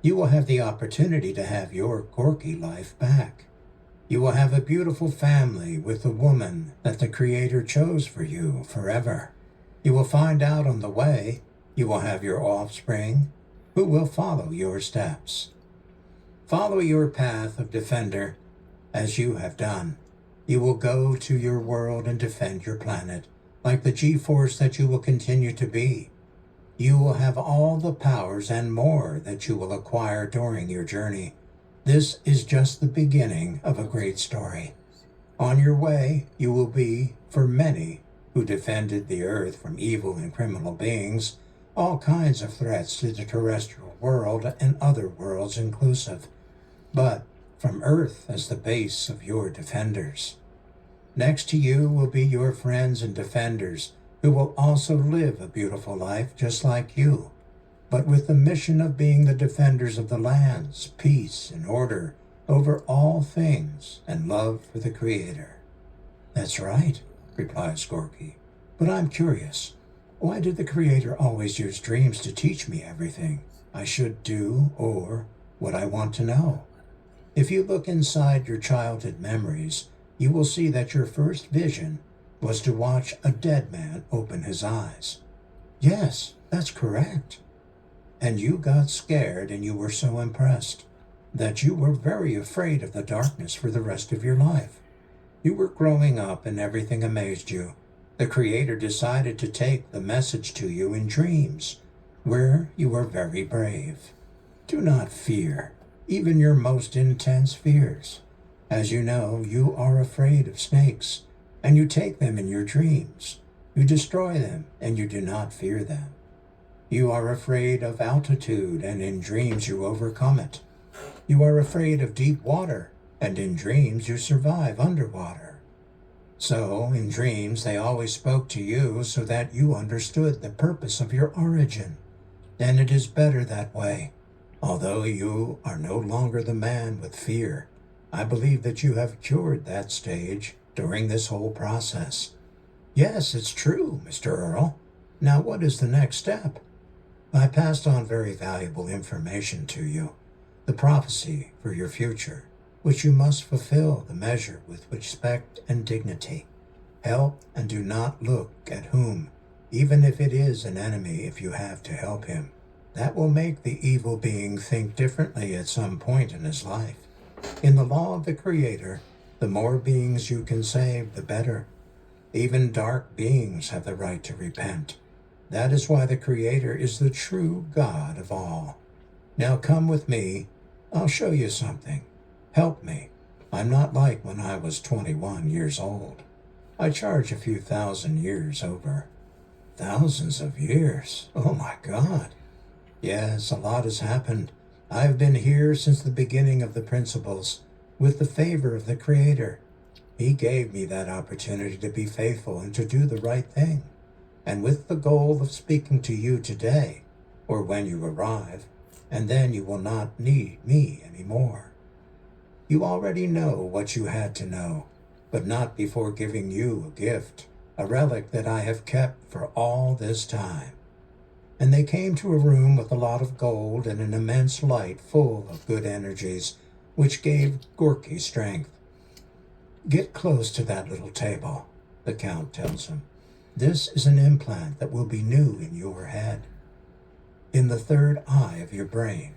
you will have the opportunity to have your Georky life back. You will have a beautiful family with the woman that the Creator chose for you forever. You will find out on the way. You will have your offspring who will follow your steps. Follow your path of defender as you have done. You will go to your world and defend your planet, like the GForce that you will continue to be. You will have all the powers and more that you will acquire during your journey. This is just the beginning of a great story. On your way, you will be, for many who defended the earth from evil and criminal beings, all kinds of threats to the terrestrial world and other worlds inclusive, but from Earth as the base of your defenders. Next to you will be your friends and defenders who will also live a beautiful life just like you, but with the mission of being the defenders of the lands, peace, and order over all things, and love for the Creator. That's right, replies Georky, but I'm curious. Why did the Creator always use dreams to teach me everything I should do or what I want to know? If you look inside your childhood memories, you will see that your first vision was to watch a dead man open his eyes. Yes, that's correct. And you got scared and you were so impressed that you were very afraid of the darkness for the rest of your life. You were growing up and everything amazed you. The Creator decided to take the message to you in dreams, where you were very brave. Do not fear, even your most intense fears. As you know, you are afraid of snakes, and you take them in your dreams. You destroy them, and you do not fear them. You are afraid of altitude, and in dreams you overcome it. You are afraid of deep water, and in dreams you survive underwater. So, in dreams, they always spoke to you so that you understood the purpose of your origin. And it is better that way. Although you are no longer the man with fear, I believe that you have cured that stage during this whole process. Yes, it's true, Mr. Earl. Now what is the next step? I passed on very valuable information to you, the prophecy for your future, which you must fulfill the measure with respect and dignity. Help and do not look at whom, even if it is an enemy, if you have to help him. That will make the evil being think differently at some point in his life. In the law of the Creator, the more beings you can save, the better. Even dark beings have the right to repent. That is why the Creator is the true God of all. Now come with me. I'll show you something. Help me. I'm not like when I was 21 years old. I charge a few thousand years over. Thousands of years? Oh my God. Yes, a lot has happened. I've been here since the beginning of the principles, with the favor of the Creator. He gave me that opportunity to be faithful and to do the right thing, and with the goal of speaking to you today, or when you arrive, and then you will not need me anymore. You already know what you had to know, but not before giving you a gift, a relic that I have kept for all this time. And they came to a room with a lot of gold and an immense light full of good energies, which gave Georky strength. Get close to that little table, the Count tells him. This is an implant that will be new in your head, in the third eye of your brain,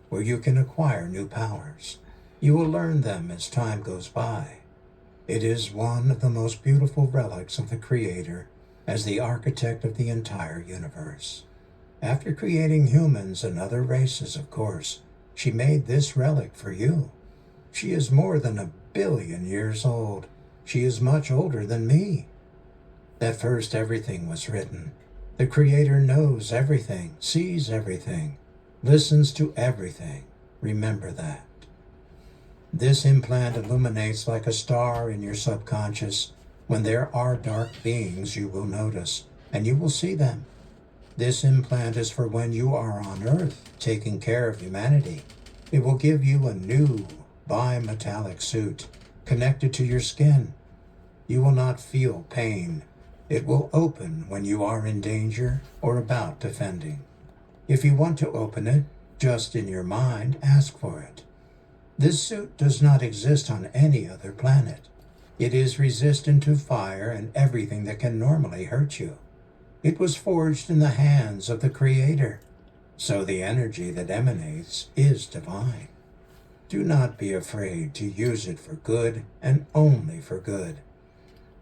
where you can acquire new powers. You will learn them as time goes by. It is one of the most beautiful relics of the Creator as the architect of the entire universe. After creating humans and other races, of course, she made this relic for you. She is more than 1 billion years old. She is much older than me. At first, everything was written. The Creator knows everything, sees everything, listens to everything. Remember that. This implant illuminates like a star in your subconscious. When there are dark beings, you will notice, and you will see them. This implant is for when you are on Earth, taking care of humanity. It will give you a new bimetallic suit connected to your skin. You will not feel pain. It will open when you are in danger or about defending. If you want to open it, just in your mind, ask for it. This suit does not exist on any other planet. It is resistant to fire and everything that can normally hurt you. It was forged in the hands of the Creator, so the energy that emanates is divine. Do not be afraid to use it for good and only for good.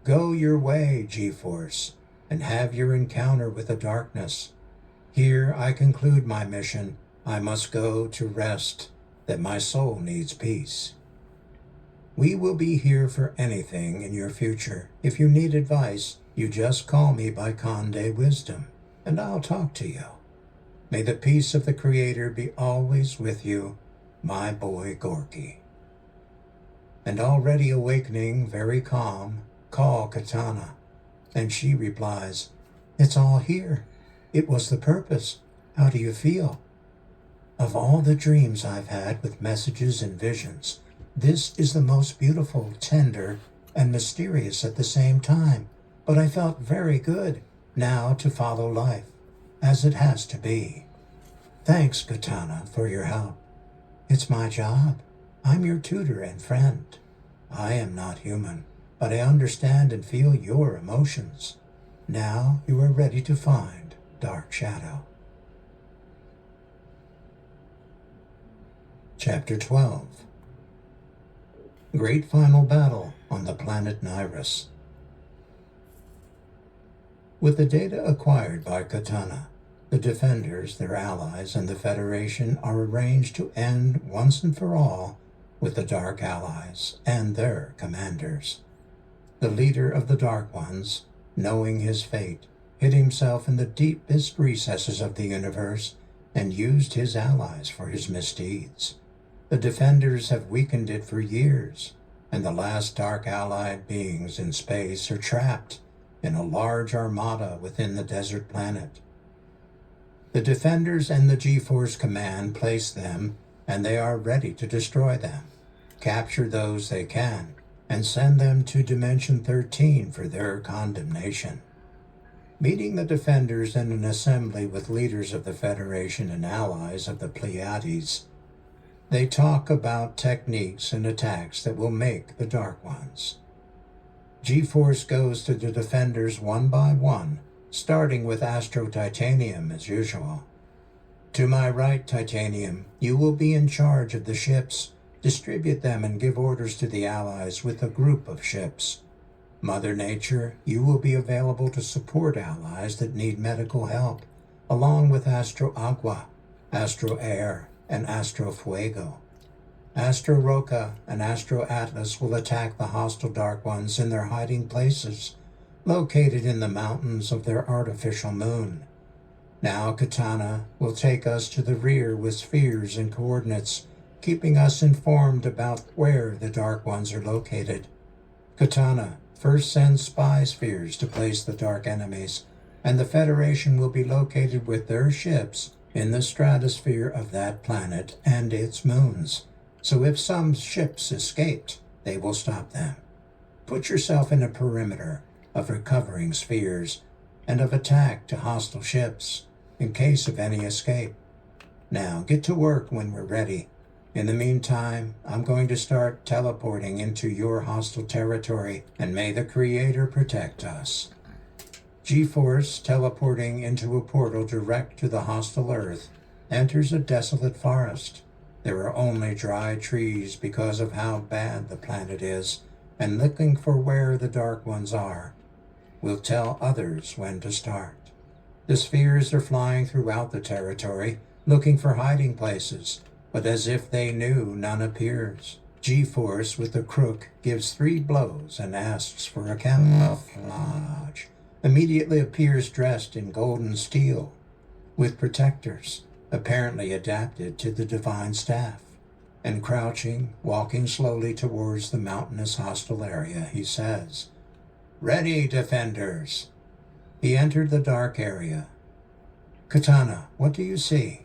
Go your way, GForce, and have your encounter with the darkness. Here I conclude my mission. I must go to rest, that my soul needs peace. We will be here for anything in your future. If you need advice, you just call me by Conde Wisdom, and I'll talk to you. May the peace of the Creator be always with you, my boy Georky. And already awakening, very calm, call Katana, and she replies, "It's all here. It was the purpose. How do you feel?" Of all the dreams I've had with messages and visions, this is the most beautiful, tender, and mysterious at the same time. But I felt very good now to follow life, as it has to be. Thanks, Katana, for your help. It's my job. I'm your tutor and friend. I am not human, but I understand and feel your emotions. Now you are ready to find Dark Shadow. Chapter 12. Great Final Battle on the Planet Nyrus. With the data acquired by Katana, the Defenders, their allies, and the Federation are arranged to end once and for all with the Dark Allies and their commanders. The leader of the Dark Ones, knowing his fate, hid himself in the deepest recesses of the universe and used his allies for his misdeeds. The Defenders have weakened it for years, and the last Dark Allied beings in space are trapped in a large armada within the desert planet. The Defenders and the GForce Command place them, and they are ready to destroy them, capture those they can, and send them to Dimension 13 for their condemnation. Meeting the Defenders in an assembly with leaders of the Federation and allies of the Pleiades, they talk about techniques and attacks that will make the Dark Ones. GForce goes to the Defenders one by one, starting with Astro Titanium as usual. To my right, Titanium, you will be in charge of the ships. Distribute them and give orders to the allies with a group of ships. Mother Nature, you will be available to support allies that need medical help, along with Astro Agua, Astro Air, and Astro Fuego. Astro Roca and Astro Atlas will attack the hostile Dark Ones in their hiding places, located in the mountains of their artificial moon. Now Katana will take us to the rear with spheres and coordinates, keeping us informed about where the Dark Ones are located. Katana first sends spy spheres to place the Dark enemies, and the Federation will be located with their ships in the stratosphere of that planet and its moons. So if some ships escaped, they will stop them. Put yourself in a perimeter of recovering spheres and of attack to hostile ships in case of any escape. Now get to work when we're ready. In the meantime, I'm going to start teleporting into your hostile territory, and may the Creator protect us. GForce, teleporting into a portal direct to the hostile Earth, enters a desolate forest. There are only dry trees because of how bad the planet is, and looking for where the dark ones are. We'll tell others when to start. The spheres are flying throughout the territory, looking for hiding places, but as if they knew, none appears. GForce with the crook gives 3 blows and asks for a camouflage. Immediately appears dressed in golden steel, with protectors, apparently adapted to the divine staff. And crouching, walking slowly towards the mountainous hostile area, he says, "Ready, defenders!" He entered the dark area. "Katana, what do you see?"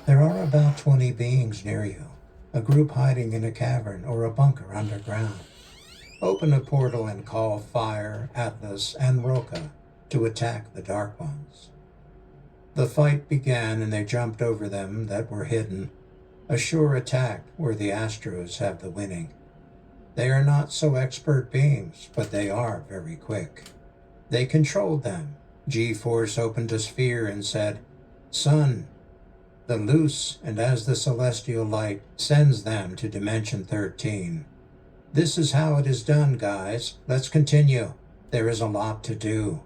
"There are about 20 beings near you, a group hiding in a cavern or a bunker underground. Open a portal and call Fire, Atlas, and Roca to attack the Dark Ones." The fight began and they jumped over them that were hidden. A sure attack where the Astros have the winning. They are not so expert beings, but they are very quick. They controlled them. GForce opened a sphere and said, "Sun, the loose, and as the celestial light sends them to Dimension 13. This is how it is done, guys. Let's continue. There is a lot to do."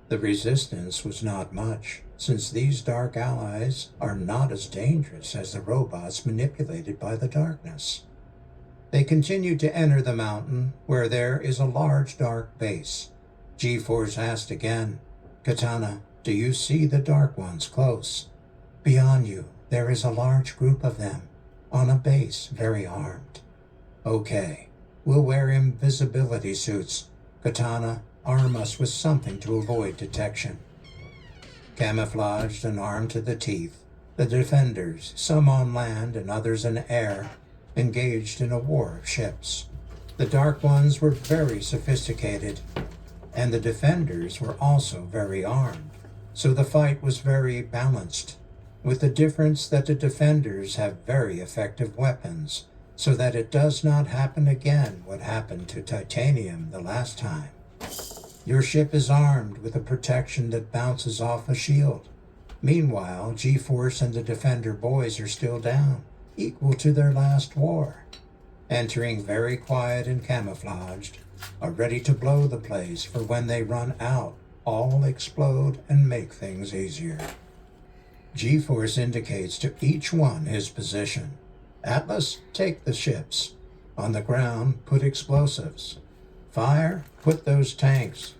The resistance was not much, since these dark allies are not as dangerous as the robots manipulated by the darkness. They continued to enter the mountain, where there is a large dark base. GForce asked again, "Katana, do you see the dark ones close?" "Beyond you, there is a large group of them, on a base, very armed." "Okay, we'll wear invisibility suits. Katana, arm us with something to avoid detection." Camouflaged and armed to the teeth, the defenders, some on land and others in air, engaged in a war of ships. The Dark Ones were very sophisticated, and the defenders were also very armed, so the fight was very balanced, with the difference that the defenders have very effective weapons, so that it does not happen again what happened to Titanium the last time. Your ship is armed with a protection that bounces off a shield. Meanwhile, GForce and the Defender boys are still down, equal to their last war. Entering very quiet and camouflaged, are ready to blow the place for when they run out, all explode and make things easier. GForce indicates to each one his position. Atlas, take the ships. On the ground, put explosives. Fire, put those tanks.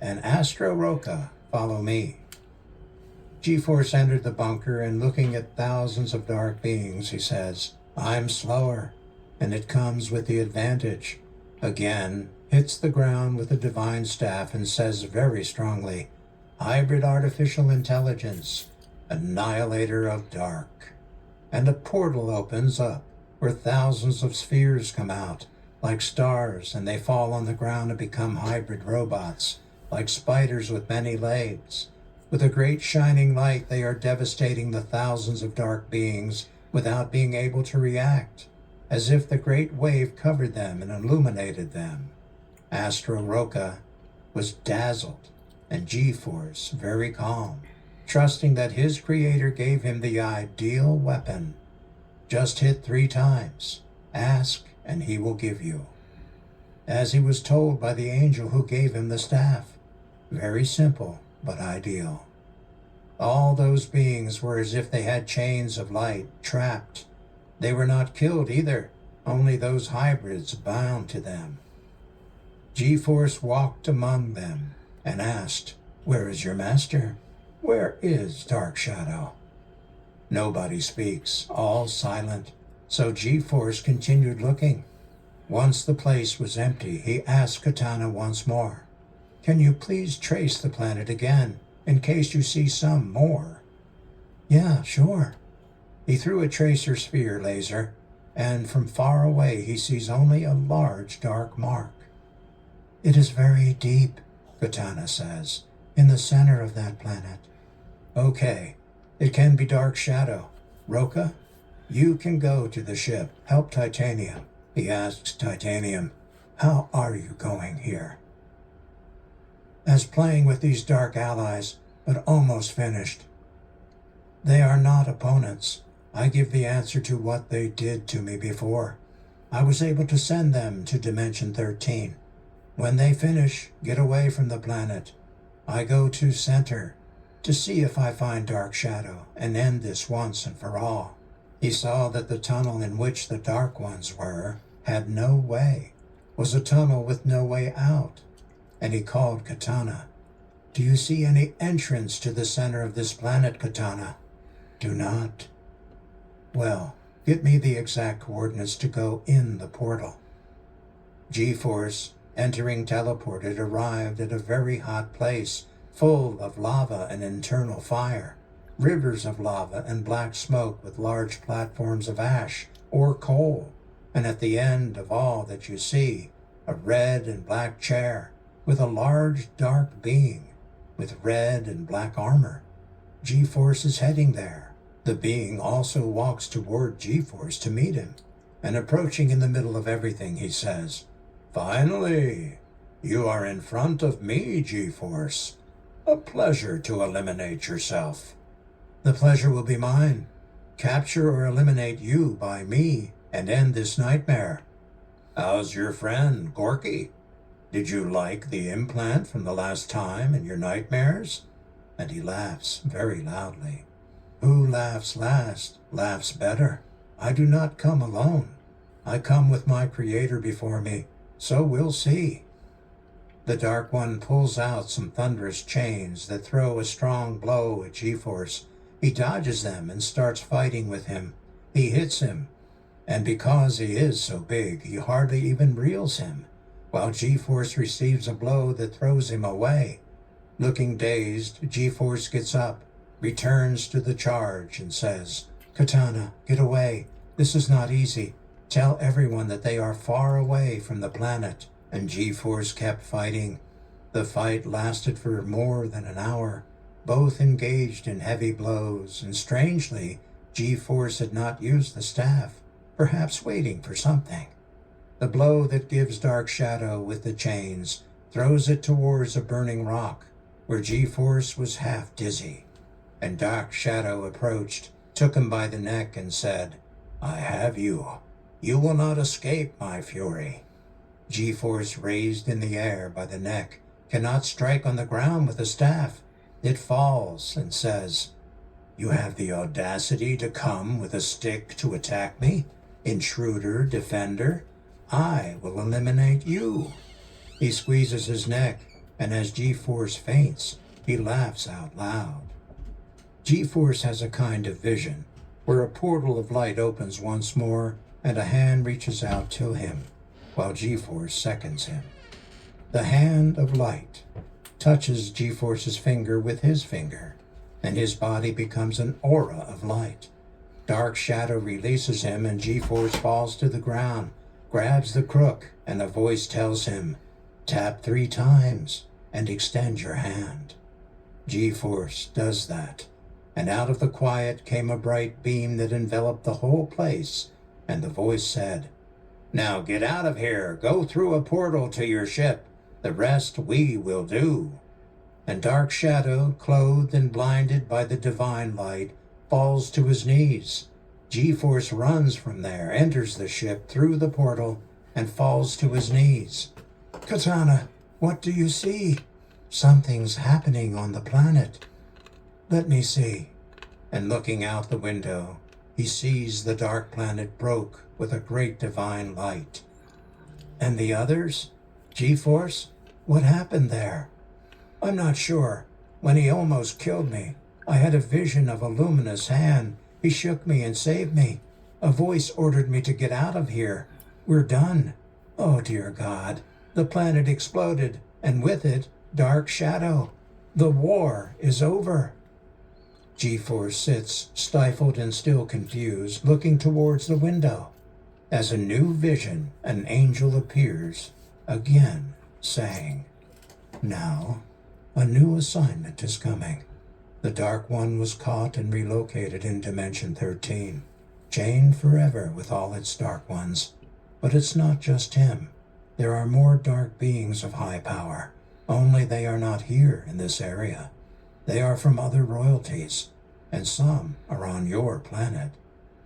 And Astro Roca, follow me. GForce entered the bunker and looking at thousands of dark beings, he says, "I'm slower, and it comes with the advantage." Again, hits the ground with the divine staff and says very strongly, "Hybrid artificial intelligence, annihilator of dark." And a portal opens up where thousands of spheres come out, like stars, and they fall on the ground and become hybrid robots, like spiders with many legs. With a great shining light, they are devastating the thousands of dark beings without being able to react, as if the great wave covered them and illuminated them. Astro Roca was dazzled, and GForce very calm, trusting that his creator gave him the ideal weapon. Just hit 3 times. Ask, and he will give you. As he was told by the angel who gave him the staff. Very simple, but ideal. All those beings were as if they had chains of light, trapped. They were not killed either, only those hybrids bound to them. GForce walked among them and asked, "Where is your master? Where is Dark Shadow?" Nobody speaks, all silent, so GForce continued looking. Once the place was empty, he asked Katana once more, "Can you please trace the planet again, in case you see some more?" "Yeah, sure." He threw a tracer sphere laser, and from far away he sees only a large dark mark. "It is very deep," Katana says, "in the center of that planet." "Okay, it can be Dark Shadow. Roca, you can go to the ship, help Titanium." He asks Titanium, "How are you going here?" "As playing with these dark allies, but almost finished. They are not opponents. I give the answer to what they did to me before. I was able to send them to Dimension 13. When they finish, get away from the planet. I go to Center to see if I find Dark Shadow and end this once and for all. He saw that the tunnel in which the Dark Ones were had no way, was a tunnel with no way out, and he called Katana. Do you see any entrance to the center of this planet, Katana? Do not. Well, get me the exact coordinates to go in the portal. GForce, entering teleported, arrived at a very hot place, full of lava and internal fire, rivers of lava and black smoke with large platforms of ash or coal, and at the end of all that you see, a red and black chair with a large dark being with red and black armor. GForce is heading there. The being also walks toward GForce to meet him, and approaching in the middle of everything, he says, "Finally, you are in front of me, GForce. A pleasure to eliminate yourself." "The pleasure will be mine. Capture or eliminate you by me and end this nightmare." "How's your friend, Georky? Did you like the implant from the last time in your nightmares?" And he laughs very loudly. Who laughs last laughs better. I do not come alone. I come with my Creator before me, so we'll see. The Dark One pulls out some thunderous chains that throw a strong blow at GForce. He dodges them and starts fighting with him. He hits him, and because he is so big, he hardly even reels him, while GForce receives a blow that throws him away. Looking dazed, GForce gets up, returns to the charge, and says, "Katana, get away. This is not easy. Tell everyone that they are far away from the planet." And GForce kept fighting. The fight lasted for more than an hour. Both engaged in heavy blows, and strangely, GForce had not used the staff, perhaps waiting for something. The blow that gives Dark Shadow with the chains throws it towards a burning rock, where GForce was half dizzy. And Dark Shadow approached, took him by the neck, and said, "I have you. You will not escape my fury." GForce, raised in the air by the neck, cannot strike on the ground with a staff. It falls and says, "You have the audacity to come with a stick to attack me? Intruder, defender, I will eliminate you." He squeezes his neck, and as GForce faints, he laughs out loud. GForce has a kind of vision, where a portal of light opens once more, and a hand reaches out to him, while GForce seconds him. The hand of light touches GForce's finger with his finger, and his body becomes an aura of light. Dark Shadow releases him, and GForce falls to the ground, grabs the crook, and a voice tells him, "Tap 3 times and extend your hand." GForce does that, and out of the quiet came a bright beam that enveloped the whole place, and the voice said, "Now get out of here. Go through a portal to your ship. The rest we will do." And Dark Shadow, clothed and blinded by the divine light, falls to his knees. GForce runs from there, enters the ship through the portal, and falls to his knees. "Katana, what do you see?" "Something's happening on the planet." "Let me see." And looking out the window, he sees the dark planet broke with a great divine light. "And the others? GForce, what happened there?" "I'm not sure. When he almost killed me, I had a vision of a luminous hand. He shook me and saved me. A voice ordered me to get out of here. We're done. Oh, dear God. The planet exploded, and with it, Dark Shadow. The war is over." GForce sits, stifled and still confused, looking towards the window. As a new vision, an angel appears, again saying, "Now, a new assignment is coming." The Dark One was caught and relocated in Dimension 13, chained forever with all its Dark Ones. But it's not just him. There are more dark beings of high power, only they are not here in this area. They are from other royalties, and some are on your planet.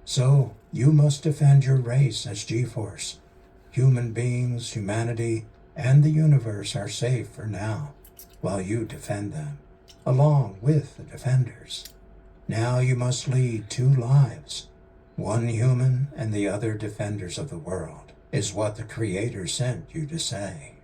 So, you must defend your race as GForce. Human beings, humanity, and the universe are safe for now, while you defend them, along with the defenders. Now you must lead 2 lives. One human and the other defenders of the world, is what the Creator sent you to say.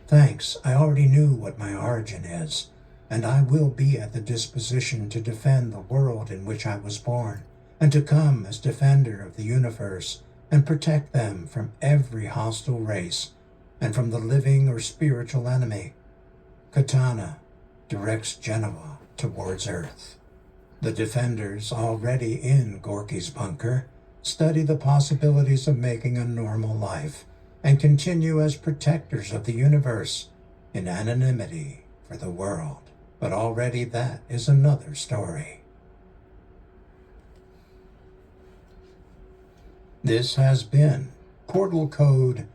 Thanks, I already knew what my origin is, and I will be at the disposition to defend the world in which I was born, and to come as defender of the universe, and protect them from every hostile race, and from the living or spiritual enemy. Katana directs Genoa towards Earth. The defenders, already in Georky's bunker, study the possibilities of making a normal life, and continue as protectors of the universe, in anonymity for the world. But already that is another story. This has been Portal Code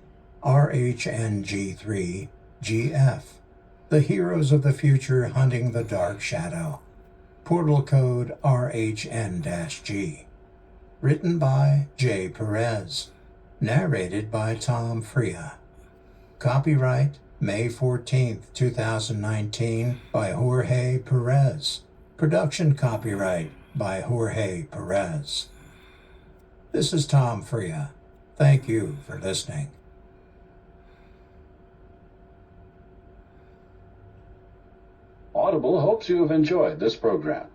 RHN G3 GF, the heroes of the future hunting the dark shadow. Portal Code RHN-G, written by J. Perez, narrated by Tom Fria. Copyright May 14, 2019 by Jorge Perez. Production copyright by Jorge Perez. This is Tom Fria. Thank you for listening. Audible hopes you have enjoyed this program.